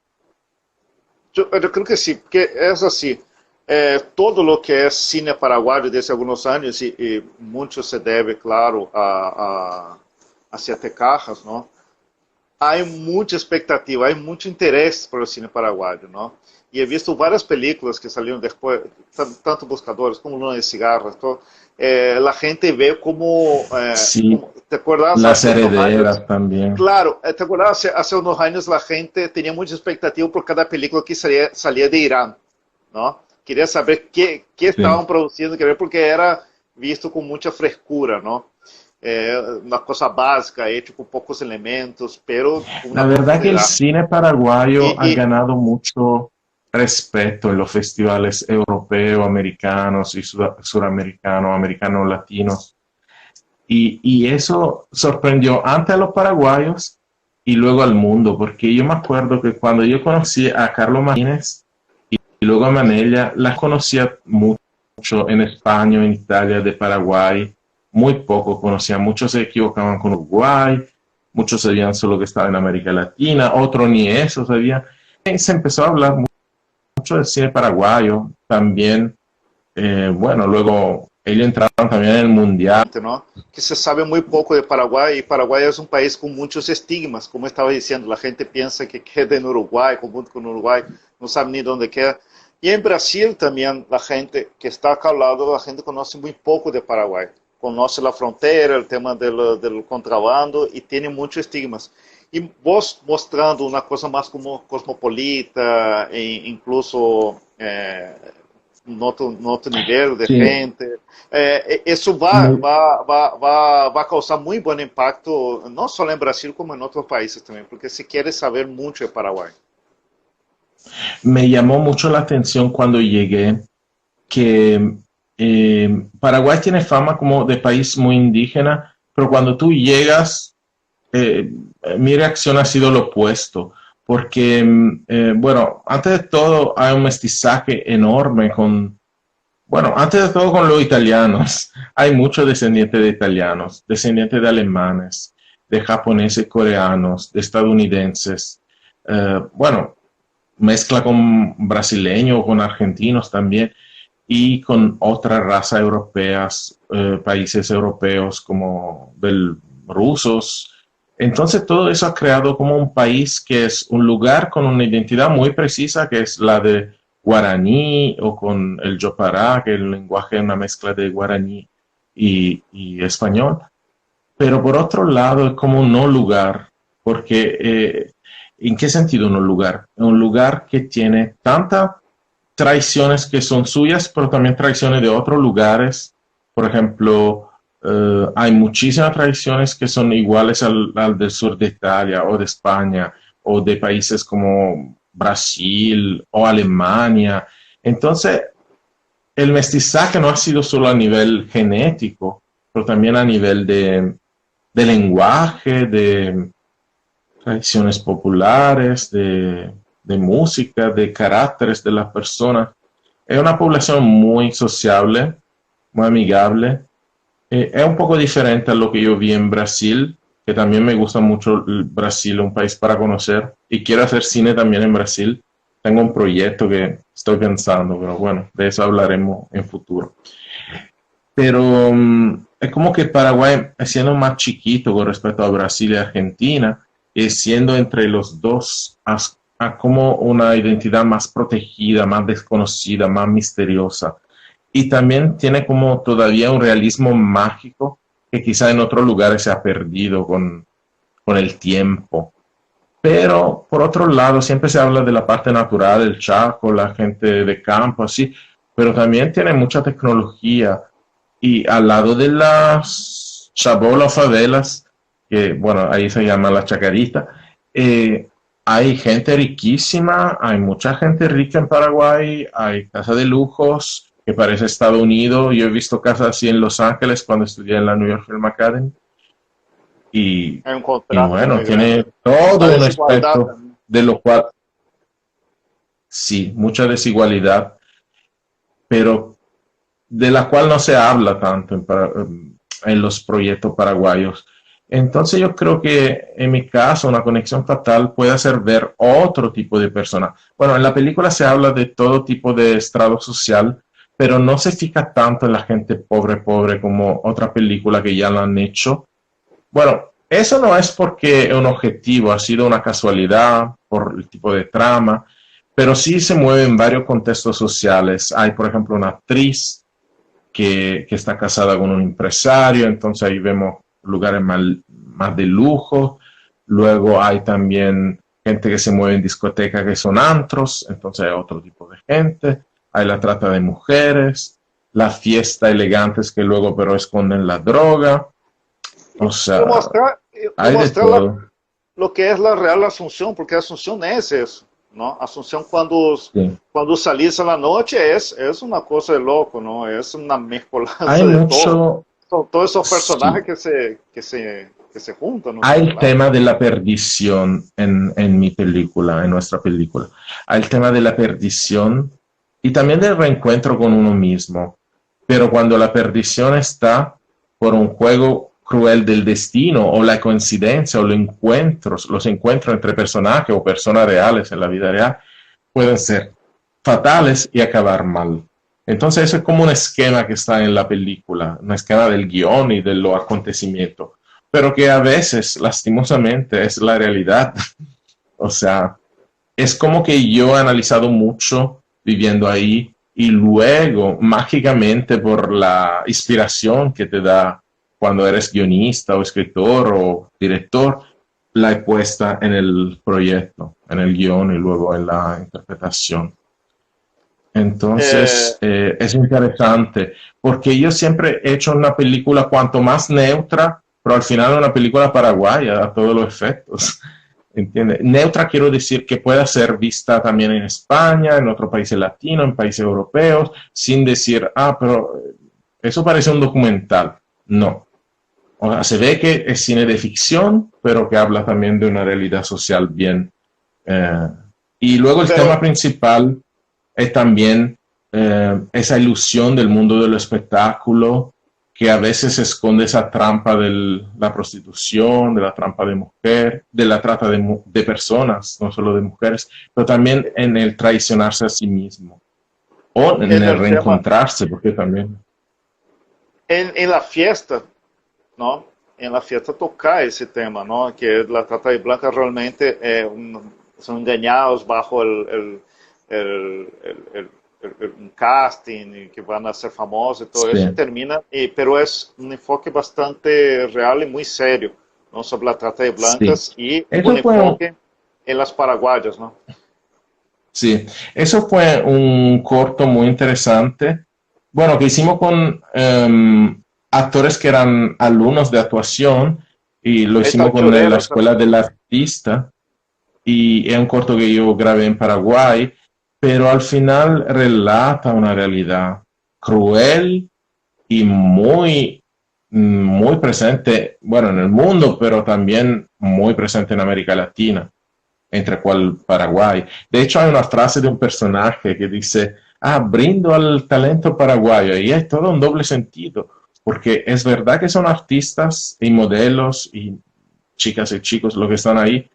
yo creo que sí, porque es así. Todo lo que es cine paraguayo desde algunos años, y mucho se debe, claro, a Siete Cajas, ¿no? Hay mucha expectativa, hay mucho interés por el cine paraguayo, ¿no? Y he visto varias películas que salieron después, tanto Buscadores como Luna de Cigarras, todo. La gente ve Sí, ¿te acuerdas? las Hace unos años, herederas también. claro, ¿te acuerdas? Hace unos años la gente tenía mucha expectativa por cada película que salía de Irán, ¿no? Quería saber qué Sí. estaban produciendo, quería ver porque era visto con mucha frescura, ¿no? una cosa básica, hecho con pocos elementos, pero La una verdad que el profundidad. cine paraguayo ha Y ganado mucho respeto en los festivales europeos, americanos y suramericanos, americanos, latinos. Y eso sorprendió antes a los paraguayos y luego al mundo, porque yo me acuerdo que cuando yo conocí a Carlos Martínez y luego a Manella, las conocía mucho en España, en Italia, de Paraguay, muy poco conocían, muchos se equivocaban con Uruguay, muchos sabían solo que estaba en América Latina, otros ni eso sabían. Y se empezó a hablar mucho del cine paraguayo, también, bueno, luego ellos entraron también en el Mundial. ¿no? Que se sabe muy poco de Paraguay y Paraguay es un país con muchos estigmas, como estaba diciendo, la gente piensa que queda en Uruguay, confunde con Uruguay, no sabe ni dónde queda. Y en Brasil también la gente que está acá al lado, la gente conoce muy poco de Paraguay, conoce la frontera, el tema del contrabando y tiene muchos estigmas. Y vos mostrando una cosa más como cosmopolita, e incluso no outro nível de Sí, gente. Isso muy, vai causar muito bom impacto, não só em Brasil, como em outros países também, porque se quer saber muito de Paraguai. me llamó mucho la atención cuando llegué que Paraguay tiene fama como de país muy indígena, pero cuando tú llegas, eh, mi reacción ha sido lo opuesto, porque, bueno, antes de todo hay un mestizaje enorme con, bueno, antes de todo con los italianos. Hay muchos descendientes de italianos, descendientes de alemanes, de japoneses, coreanos, de estadounidenses. Bueno, mezcla con brasileños, con argentinos también y con otras razas europeas, países europeos como rusos. Entonces todo eso ha creado como un país que es un lugar con una identidad muy precisa, que es la de guaraní o con el yopará, que el lenguaje es una mezcla de guaraní y español. Pero por otro lado es como un no lugar, porque ¿en qué sentido no lugar? Un lugar que tiene tantas tradiciones que son suyas, pero también tradiciones de otros lugares. Por ejemplo, hay muchísimas tradiciones que son iguales al del sur de Italia o de España o de países como Brasil o Alemania. Entonces, el mestizaje no ha sido solo a nivel genético, pero también a nivel de lenguaje, de tradiciones populares, de música, de caracteres de las personas. Es una población muy sociable, muy amigable. Es un poco diferente a lo que yo vi en Brasil, que también me gusta mucho Brasil, un país para conocer, y quiero hacer cine también en Brasil. Tengo un proyecto que estoy pensando, pero bueno, de eso hablaremos en futuro. Pero es como que Paraguay, siendo más chiquito con respecto a Brasil y Argentina, siendo entre los dos a como una identidad más protegida, más desconocida, más misteriosa. Y también tiene como todavía un realismo mágico que quizá en otros lugares se ha perdido con el tiempo. Pero por otro lado, siempre se habla de la parte natural, el Chaco, la gente de campo, así, pero también tiene mucha tecnología. Y al lado de las chabolas favelas, que bueno, ahí se llama la chacarita, hay gente riquísima, hay mucha gente rica en Paraguay, hay casas de lujos que parece Estados Unidos. Yo he visto casas así en Los Ángeles cuando estudié en la New York Film Academy. Y, É um y contraste bueno, muito tiene grande. A todo un desigualdade aspecto também. de lo cual, sí, mucha desigualdad, pero de la cual no se habla tanto en los proyectos paraguayos. Entonces yo creo que en mi caso una conexión fatal puede hacer ver otro tipo de persona. Bueno, en la película se habla de todo tipo de estrado social, pero no se fija tanto en la gente pobre, pobre como otra película que ya lo han hecho. Bueno, eso no es porque es un objetivo, ha sido una casualidad por el tipo de trama, pero sí se mueve en varios contextos sociales. Hay, por ejemplo, una actriz que está casada con un empresario, entonces ahí vemos lugares más de lujo. Luego hay también gente que se mueve en discotecas que son antros, entonces hay otro tipo de gente. Hay la trata de mujeres, la fiesta elegantes que luego pero esconden la droga. O Y sea, hay de mostrar todo. lo que es la Real Asunción, porque Asunción es eso, ¿no? Asunción Sí. cuando salís a la noche es una cosa de loco, ¿no? Es una Hay mezcolanza de todo. mucho, Son todos esos sí. personajes que se juntan, ¿no? Hay Sé, el tema de la perdición en mi película, en nuestra película. Hay el tema de la perdición y también del reencuentro con uno mismo. Pero cuando la perdición está por un juego cruel del destino o la coincidencia o los encuentros entre personajes o personas reales en la vida real pueden ser fatales y acabar mal. Entonces eso es como un esquema que está en la película, un esquema del guión y de los acontecimientos, pero que a veces, lastimosamente, es la realidad. O sea, es como que yo he analizado mucho viviendo ahí y luego, mágicamente, por la inspiración que te da cuando eres guionista o escritor o director, la he puesta en el proyecto, en el guión y luego en la interpretación. Eh, Entonces, es interesante, porque yo siempre he hecho una película cuanto más neutra, pero al final una película paraguaya a todos los efectos. ¿Entiendes? Neutra quiero decir que pueda ser vista también en España, en otros países latinos, en países europeos, sin decir, ah, pero eso parece un documental. No. O sea, se ve que es cine de ficción, pero que habla también de una realidad social bien. eh, y luego el tema pero principal es también esa ilusión del mundo del espectáculo que a veces esconde esa trampa de la prostitución, de la trampa de mujer, de la trata de personas, no solo de mujeres, pero también en el traicionarse a sí mismo o en en el el tema, reencontrarse, porque también, en la fiesta, ¿no? En la fiesta toca ese tema, ¿no? Que la trata de blancas realmente son engañados bajo el, el- un casting y que van a ser famosos y todo eso, y sí. termina, pero es un enfoque bastante real y muy serio, ¿no? Sobre la trata de Sí. blancas y un Eso fue, enfoque en las paraguayas, ¿no? sí, eso fue un corto muy interesante. Bueno, que hicimos con actores que eran alumnos de actuación y lo Ahí está hicimos el con la churero, Escuela del Artista y es un corto que yo grabé en Paraguay, pero al final relata una realidad cruel y muy presente, bueno, en el mundo, pero también muy presente en América Latina, entre cual Paraguay. De hecho, hay una frase de un personaje que dice, ah, brindo al talento paraguayo, y es todo un doble sentido, porque es verdad que son artistas y modelos y chicas y chicos lo que están ahí,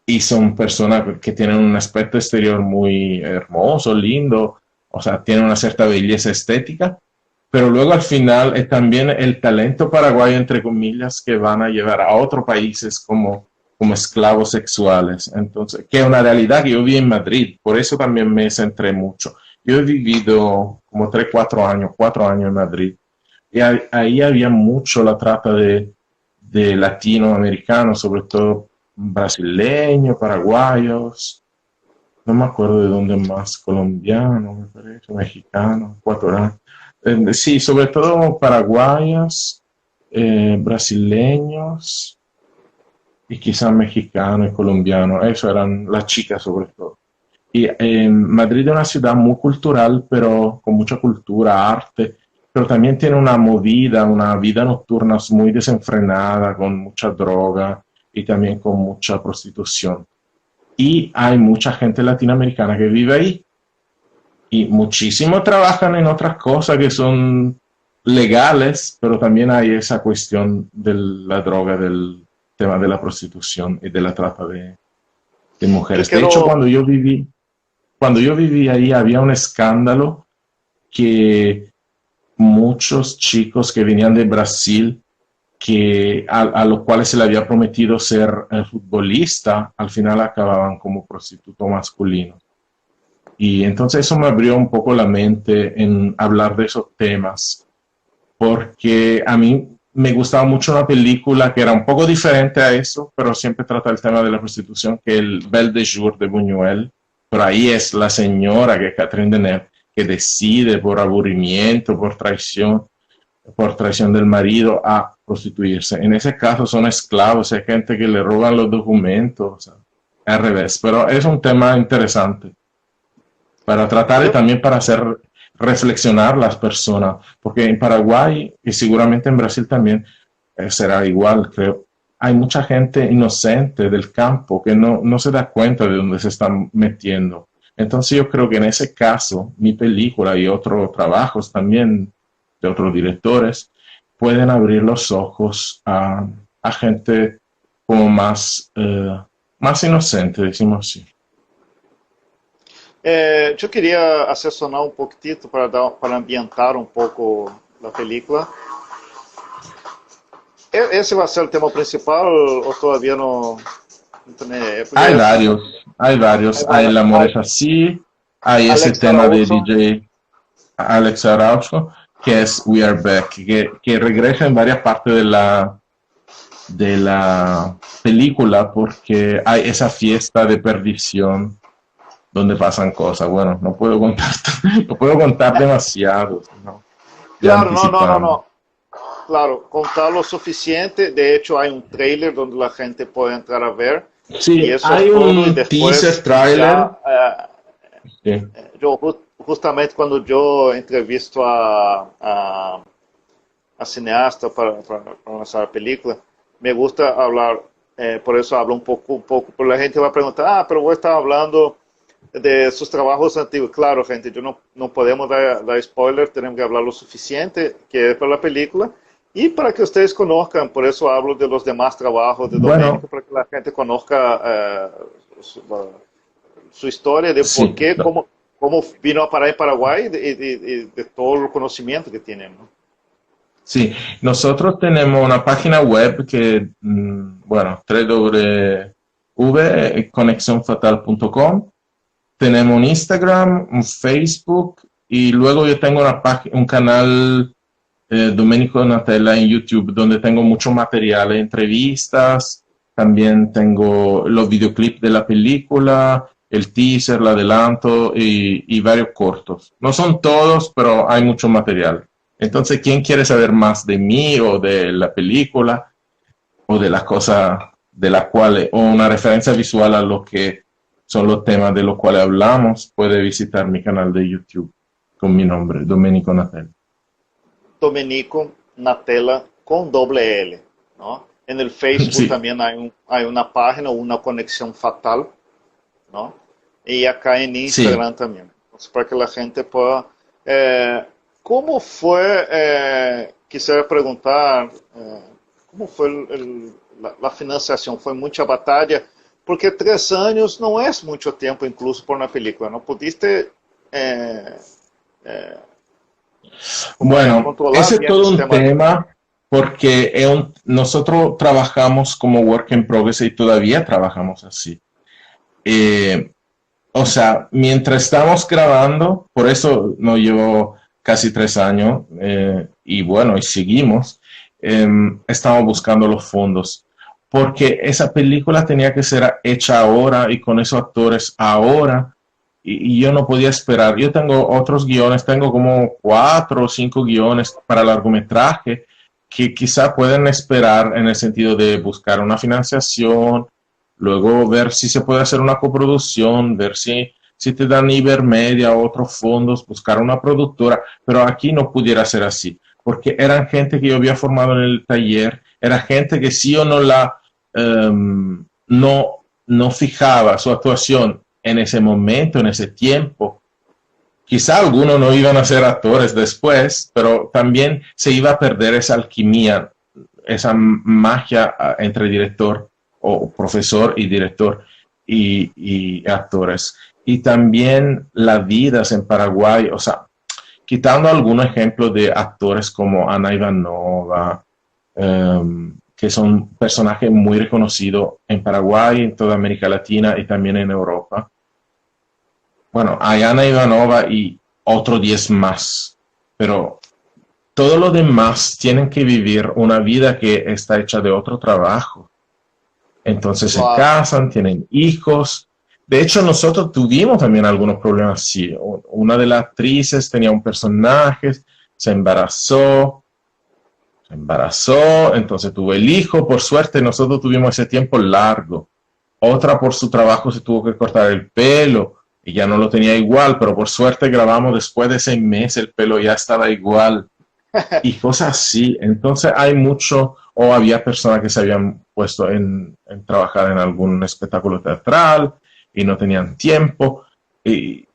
y son personas que tienen un aspecto exterior muy hermoso, lindo, o sea, tienen una cierta belleza estética, pero luego al final es también el talento paraguayo, entre comillas, que van a llevar a otros países como esclavos sexuales. Entonces, que es una realidad que yo vi en Madrid, por eso también me centré mucho. Yo he vivido como 3, 4 años, 4 años en Madrid, y ahí había mucho la trata de latinoamericanos, sobre todo brasileños, paraguayos, no me acuerdo de dónde más, colombianos, me parece, mexicanos, ecuatorianos. Sí, sobre todo paraguayos, brasileños y quizás mexicanos y colombianos. Eso eran las chicas sobre todo. Y Madrid es una ciudad muy cultural, pero con mucha cultura, arte, pero también tiene una movida, una vida nocturna muy desenfrenada, con mucha droga y también con mucha prostitución. Y hay mucha gente latinoamericana que vive ahí y muchísimo trabajan en otras cosas que son legales, pero también hay esa cuestión de la droga, del tema de la prostitución y de la trata de Yo mujeres. De hecho, quiero, cuando yo viví ahí había un escándalo que muchos chicos que venían de Brasil, a los cuales se le había prometido ser futbolista, al final acababan como prostituto masculino. Y entonces eso me abrió un poco la mente en hablar de esos temas, porque a mí me gustaba mucho una película que era un poco diferente a eso, pero siempre trata el tema de la prostitución, que es el Belle de Jour de Buñuel. Por ahí es la señora, que es Catherine Deneuve, que decide por aburrimiento, por traición, por traición del marido a prostituirse. En ese caso son esclavos, hay gente que le roban los documentos, o sea, al revés. Pero es un tema interesante para tratar y también para hacer reflexionar las personas, porque en Paraguay y seguramente en Brasil también será igual, creo. Hay mucha gente inocente del campo que no se da cuenta de dónde se están metiendo. Entonces yo creo que en ese caso, mi película y otros trabajos también de otros directores pueden abrir los ojos a gente como más inocente, decimos así. Eu queria acessonar um pouquinho para ambientar um pouco a película. Esse vai ser o tema principal ou todavía no? Hay varios. Hay El amor es así, hay ese Alex tema de Araujo. DJ Alex Araujo, que es We Are Back, que regresa en varias partes de la película porque hay esa fiesta de perdición donde pasan cosas. Bueno, no puedo contar, no puedo contar demasiado, ¿no? Ya Claro, no, no, no, anticipando. no. Claro, contar lo suficiente. De hecho, hay un trailer donde la gente puede entrar a ver. Y Sí, eso hay es todo. Y un teaser después trailer. ya, Sí. yo justamente cuando yo entrevisto a cineasta para lanzar a película, me gusta hablar, por eso hablo un poco, pero la gente va a preguntar, pero vos estás hablando de sus trabajos antiguos. Claro, gente, yo no podemos dar spoiler, tenemos que hablar lo suficiente que es para la película y para que ustedes conozcan, por eso hablo de los demás trabajos de Bueno, Domenico, para que la gente conozca su historia de sí. por qué, cómo vino a parar en Paraguay y de todo el conocimiento que tienen, ¿no? Sí, nosotros tenemos una página web que, bueno, www.conexionfatal.com. Tenemos un Instagram, un Facebook y luego yo tengo un canal Domenico Natella en YouTube donde tengo mucho material, entrevistas, también tengo los videoclips de la película, el teaser, el adelanto y varios cortos. No son todos, pero hay mucho material. Entonces, ¿quién quiere saber más de mí o de la película o de las cosas de las cuales, o una referencia visual a lo que son los temas de los cuales hablamos, puede visitar mi canal de YouTube con mi nombre, Domenico Natella. Domenico Natella con doble L, ¿no? En el Facebook Sí. también hay una página, una conexión fatal, ¿no? Y acá en Instagram Sí. también. Entonces, para que la gente pueda... ¿Cómo fue, quisiera preguntar, cómo fue la financiación? ¿Fue mucha batalla? Porque 3 años no es mucho tiempo incluso por una película, ¿no? ¿Pudiste Bueno, controlar ese es bien todo ese un tema? tema porque nosotros trabajamos como work in progress y todavía trabajamos así. Eh, o sea, mientras estamos grabando, por eso nos llevó casi 3 años y bueno, y seguimos, estamos buscando los fondos. Porque esa película tenía que ser hecha ahora y con esos actores ahora y yo no podía esperar. Yo tengo otros guiones, tengo como 4 o 5 guiones para largometraje que quizá pueden esperar en el sentido de buscar una financiación, luego ver si se puede hacer una coproducción, ver si te dan Ibermedia o otros fondos, buscar una productora, pero aquí no pudiera ser así, porque eran gente que yo había formado en el taller, era gente que sí o no no fijaba su actuación en ese momento, en ese tiempo. Quizá algunos no iban a ser actores después, pero también se iba a perder esa alquimia, esa magia entre director o profesor y director y actores. Y también las vidas en Paraguay, o sea, quitando algunos ejemplos de actores como Ana Ivanova, que son personajes muy reconocidos en Paraguay, en toda América Latina y también en Europa. Bueno, hay Ana Ivanova y otros 10 más, pero todos los demás tienen que vivir una vida que está hecha de otro trabajo. Entonces se Claro. casan, tienen hijos. De hecho, nosotros tuvimos también algunos problemas así. Una de las actrices tenía un personaje, se embarazó, se embarazó, entonces tuvo el hijo, por suerte nosotros tuvimos ese tiempo largo. Otra por su trabajo se tuvo que cortar el pelo y ya no lo tenía igual, pero por suerte grabamos después de 6 meses, el pelo ya estaba igual y cosas así. Entonces hay mucho, o había personas que se habían puesto en trabajar en algún espectáculo teatral y no tenían tiempo. Y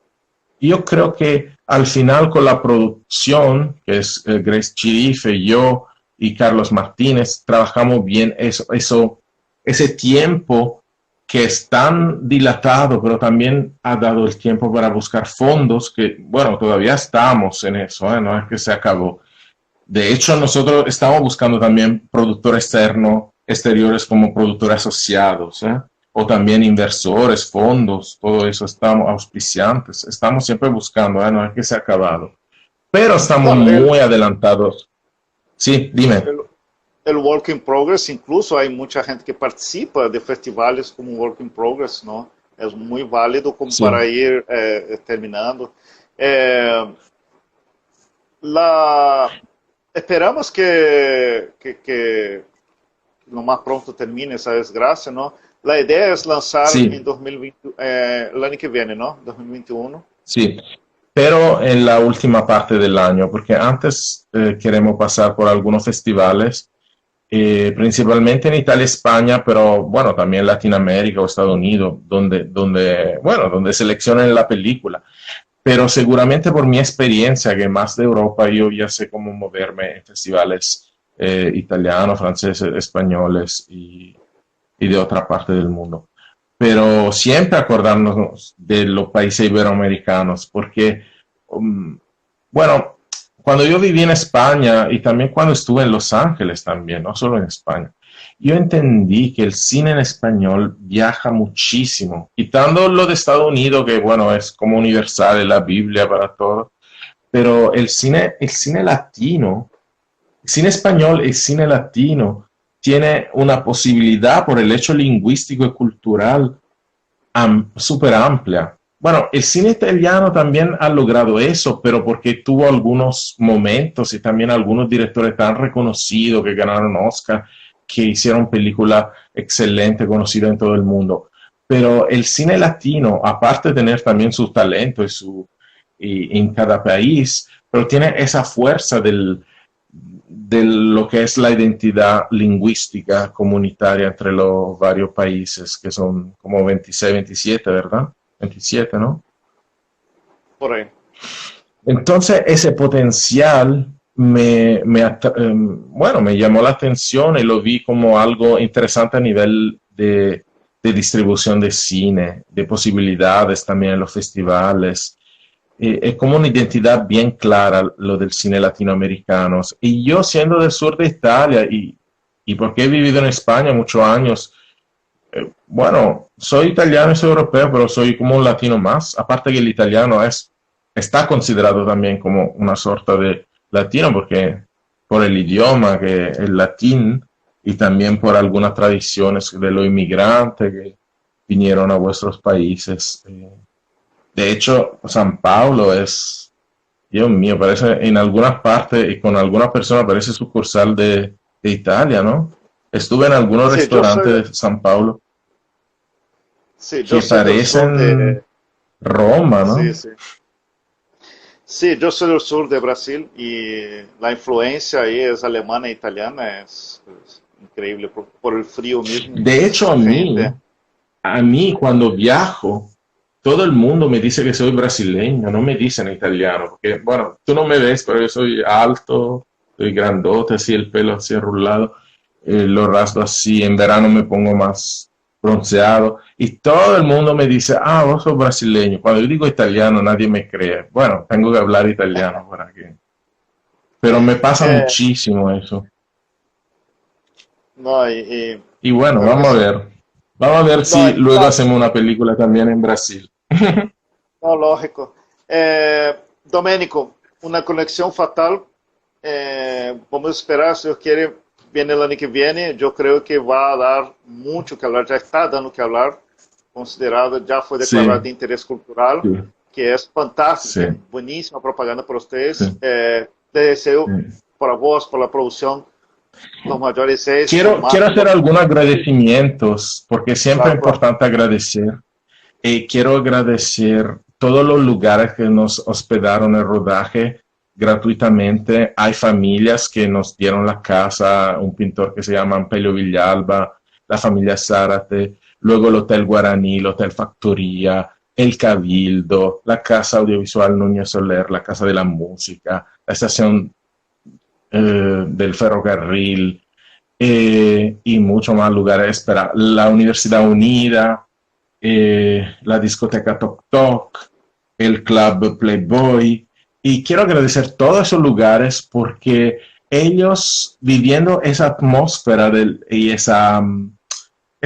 yo creo que al final con la producción, que es Grace Chirife, yo y Carlos Martínez, trabajamos bien ese tiempo que es tan dilatado, pero también ha dado el tiempo para buscar fondos, que bueno, todavía estamos en eso, no es que se acabó. De hecho, nosotros estamos buscando también productor externo, exteriores como productores asociados, o también inversores, fondos, todo eso, estamos auspiciantes, estamos siempre buscando, no es que se ha acabado, pero estamos Claro, muy adelantados. Sí, dime. el Work in Progress, incluso hay mucha gente que participa de festivales como Work in Progress, ¿no? Es muy válido como Sí. para ir terminando. Eh, la, esperamos que lo más pronto termine esa desgracia, ¿no? La idea es lanzar Sí, en 2020, el año que viene, ¿no? 2021. sí, pero en la última parte del año, porque antes queremos pasar por algunos festivales, principalmente en Italia, España, pero bueno, también Latinoamérica o Estados Unidos, donde seleccionen la película. Pero seguramente por mi experiencia, que más de Europa, yo ya sé cómo moverme en festivales italianos, franceses, españoles y de otra parte del mundo. Pero siempre acordarnos de los países iberoamericanos, porque, bueno, cuando yo viví en España y también cuando estuve en Los Ángeles también, no solo en España, yo entendí que el cine en español viaja muchísimo, quitando lo de Estados Unidos, que bueno, es como universal, es la Biblia para todo, pero el cine latino, el cine español, el cine latino, tiene una posibilidad por el hecho lingüístico y cultural súper amplia. Bueno, el cine italiano también ha logrado eso, pero porque tuvo algunos momentos y también algunos directores tan reconocidos que ganaron Oscar, que hicieron películas excelentes, conocidas en todo el mundo. Pero el cine latino, aparte de tener también su talento en cada país, pero tiene esa fuerza de lo que es la identidad lingüística comunitaria entre los varios países, que son como 26, 27, ¿verdad? 27, ¿no? Por ahí. Entonces, ese potencial bueno, me llamó la atención y lo vi como algo interesante a nivel de distribución de cine, de posibilidades también en los festivales. Es como una identidad bien clara lo del cine latinoamericano. Y yo siendo del sur de Italia y porque he vivido en España muchos años, bueno, soy italiano y soy europeo, pero soy como un latino más. Aparte que el italiano está considerado también como una sorta de latino, porque por el idioma, que el latín, y también por algunas tradiciones de los inmigrantes que vinieron a vuestros países. De hecho, San Paulo es, Dios mío, parece en algunas partes y con algunas personas parece sucursal de Italia, ¿no? Estuve en algunos Sí, restaurantes de San Paulo sí, yo que soy del sur parecen Roma, sí, ¿no? sí. Sí, yo soy del sur de Brasil y la influencia ahí es alemana e italiana, es increíble por el frío mismo, De hecho, la gente. a mí cuando viajo, todo el mundo me dice que soy brasileño, no me dicen italiano, porque, bueno, tú no me ves, pero yo soy alto, soy grandote, así el pelo así arrulado, lo rasgo así, en verano me pongo más bronceado, y todo el mundo me dice, ah, vos sos brasileño. Cuando yo digo italiano, nadie me cree. Bueno, tengo que hablar italiano para que... Pero me pasa Eh, muchísimo eso. no, Y bueno, vamos a eso, ver. Vamos a ver no, si luego hacemos una película también en Brasil. no, lógico. Domênico, una conexión fatal. Vamos esperar, se Deus quiere, viene el año que viene. Yo creo que va a dar mucho que hablar, ya está dando que hablar, considerado, ya fue declarado Sí, de interés cultural, sí, que es fantástico, sí, buenísima propaganda para ustedes. sí, Te deseo sí. para vos, por la producción, Los mayores 6 Quiero hacer algunos agradecimientos, porque siempre es Claro, claro. importante agradecer. Quiero agradecer todos los lugares que nos hospedaron el rodaje gratuitamente. Hay familias que nos dieron la casa, un pintor que se llama Ampelio Villalba, la familia Zárate, luego el Hotel Guaraní, el Hotel Factoría, el Cabildo, la Casa Audiovisual Núñez Soler, la Casa de la Música, la estación del ferrocarril y muchos más lugares. Espera, la Universidad Unida, la discoteca Tok Tok, el club Playboy. Y quiero agradecer todos esos lugares porque ellos viviendo esa atmósfera y esa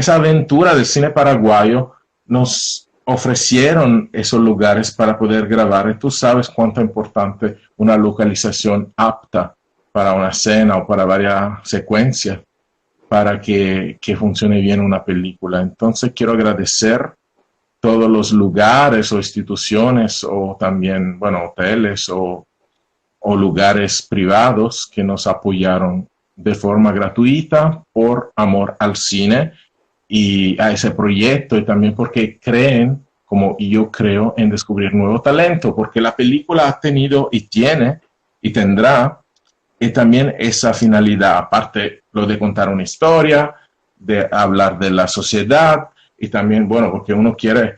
aventura del cine paraguayo nos ofrecieron esos lugares para poder grabar. Y tú sabes cuánto es importante una localización apta para una escena o para varias secuencias para que funcione bien una película. Entonces quiero agradecer todos los lugares o instituciones o también, bueno, hoteles o lugares privados que nos apoyaron de forma gratuita por amor al cine y a ese proyecto y también porque creen, como yo creo, en descubrir nuevo talento, porque la película ha tenido y tiene y tendrá y también esa finalidad, aparte lo de contar una historia, de hablar de la sociedad y también, bueno, porque uno quiere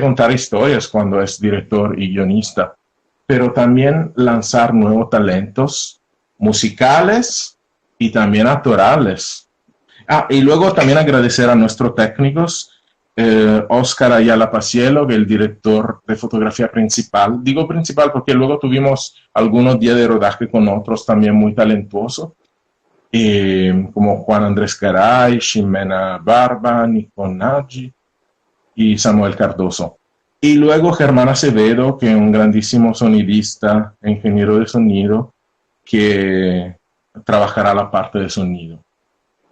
contar historias cuando es director y guionista, pero también lanzar nuevos talentos musicales y también actorales. Y luego también agradecer a nuestros técnicos, Oscar Ayala Pacielo, que es el director de fotografía principal. Digo principal porque luego tuvimos algunos días de rodaje con otros también muy talentuosos, como Juan Andrés Garay, Ximena Barba, Nico Nagy y Samuel Cardoso. Y luego Germán Acevedo, que es un grandísimo sonidista, ingeniero de sonido, que trabajará la parte de sonido.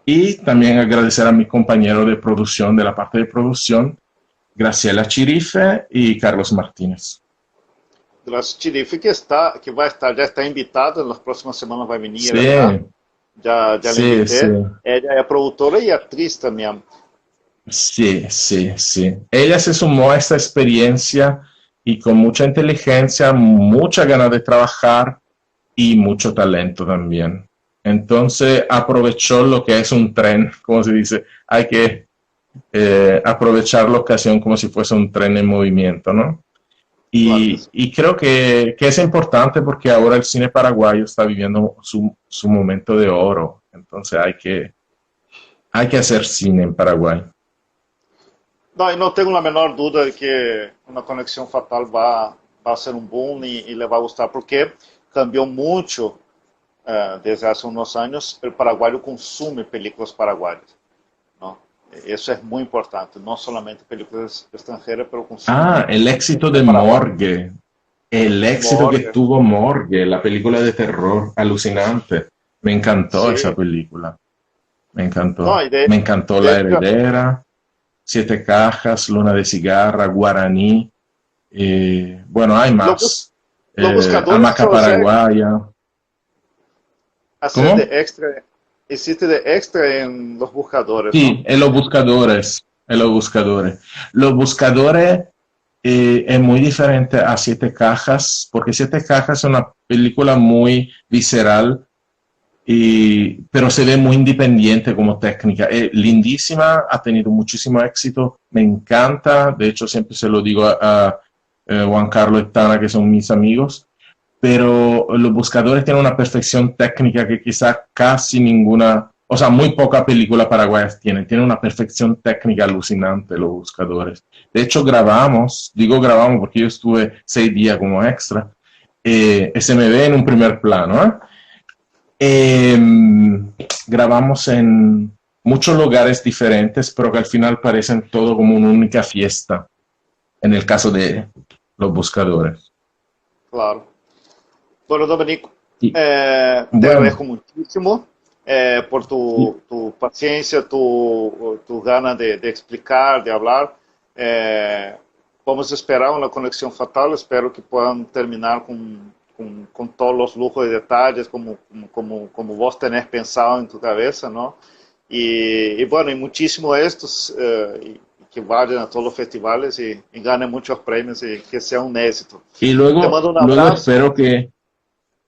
Y también agradecer a mi compañero de producción, de la parte de producción, Graciela Chirife y Carlos Martínez. Graças Chirife, que vai estar, já está invitado, nas próximas semanas vai venir acá. Sí, Já lhe sí, sí, invité. Ela é produtora e atriz também. sí, sí, sí. Ella se sumó a esta experiencia y con mucha inteligencia, mucha ganas de trabajar y mucho talento también. Entonces aprovechó lo que es un tren, como se dice, hay que aprovechar la ocasión como si fuese un tren en movimiento, ¿no? Claro que sí. Y creo que es importante porque ahora el cine paraguayo está viviendo su momento de oro, entonces hay que hacer cine en Paraguay. Não, e não tenho a menor dúvida de que uma Conexão Fatal vai ser um boom e le vai gostar, porque cambiou muito desde há uns anos. O paraguaio consome películas paraguaias, não? Isso é muito importante, não somente películas estrangeiras, mas consumo El éxito de paraguaio. Morgue, el éxito que Morgue, tuvo Morgue, la película de terror alucinante. Me encantó esa sim. película, me Não, encantó. e de, Me encantó La de, Heredera, Siete Cajas, Luna de Cigarra, Guaraní. Bueno, hay más. Los buscadores, Hamaca Paraguaya. hacer de ¿Cómo? extra, existe de extra en los buscadores, ¿no? Sí, en los buscadores. En los buscadores. Los buscadores es muy diferente a Siete Cajas, porque Siete Cajas es una película muy visceral, pero se ve muy independiente como técnica. Es lindísima, ha tenido muchísimo éxito, me encanta, de hecho siempre se lo digo a Juan Carlos y Tana, que son mis amigos, pero Los Buscadores tienen una perfección técnica que quizá casi ninguna, o sea, muy poca película paraguaya tiene una perfección técnica alucinante Los Buscadores. De hecho digo grabamos porque yo estuve 6 días como extra, se me ve en un primer plano, ¿eh? Grabamos en muchos lugares diferentes, pero que al final parecen todo como una única fiesta, en el caso de Los Buscadores. Claro. Bueno, Dominico, Y, te bueno, agradezco muchísimo por tu paciencia, tu ganas de explicar, de hablar. Vamos esperar una conexión fatal, espero que puedan terminar con con todos los lujos y detalles como vos tenés pensado en tu cabeza, ¿no? Y bueno, hay muchísimos de estos que vayan a todos los festivales y ganen muchos premios y que sea un éxito. Y Te luego, mando un luego abrazo.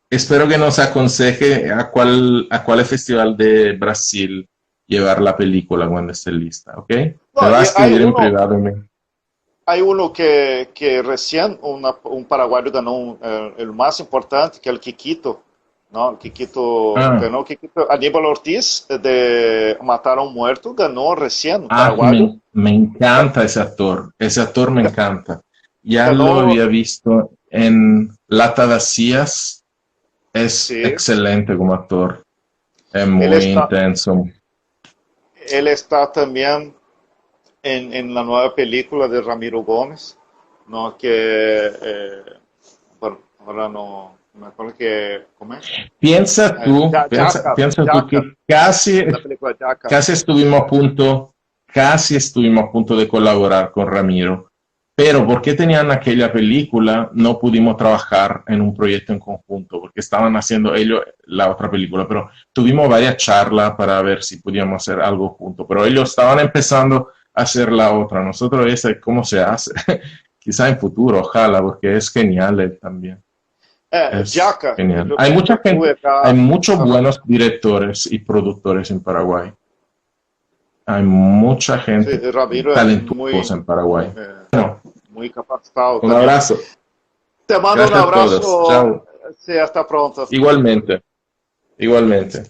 espero que nos aconseje a cuál festival de Brasil llevar la película cuando esté lista, ¿ok? Me No, va a y escribir en privado. hay uno que recién un paraguayo ganó el más importante, que es el Kikito, ¿no? El Kikito Ah, ganó, Kikito, Aníbal Ortiz de Matar a un Muerto, ganó recién, un que paraguayo. me encanta ese actor me encanta. Ya lo Ganó, había visto en Lata Vacías, es sí, excelente como actor, es él muy está, intenso. él está también en la nueva película de Ramiro Gómez, ¿no? Bueno, ahora no me acuerdo ¿cómo es? Piensa tú que Jaca, la película Jaca. casi casi estuvimos a punto de colaborar con Ramiro, pero porque tenían aquella película, no pudimos trabajar en un proyecto en conjunto, porque estaban haciendo ellos la otra película, pero tuvimos varias charlas para ver si podíamos hacer algo juntos, pero ellos estaban empezando a hacer la otra, nosotros ese, ¿cómo se hace? Quizá en futuro, ojalá, porque es genial él también. Es Jaca, genial. Hay mucha yo tuve gente, hay acá muchos a buenos Ramiro. directores y productores en Paraguay. Hay mucha Sí, gente Ramiro es talentuosa en Paraguay. eh, Bueno, muy capacitado un también. abrazo. Te mando un Gracias a todos. abrazo. Chao. Sí, hasta pronto. Igualmente, igualmente.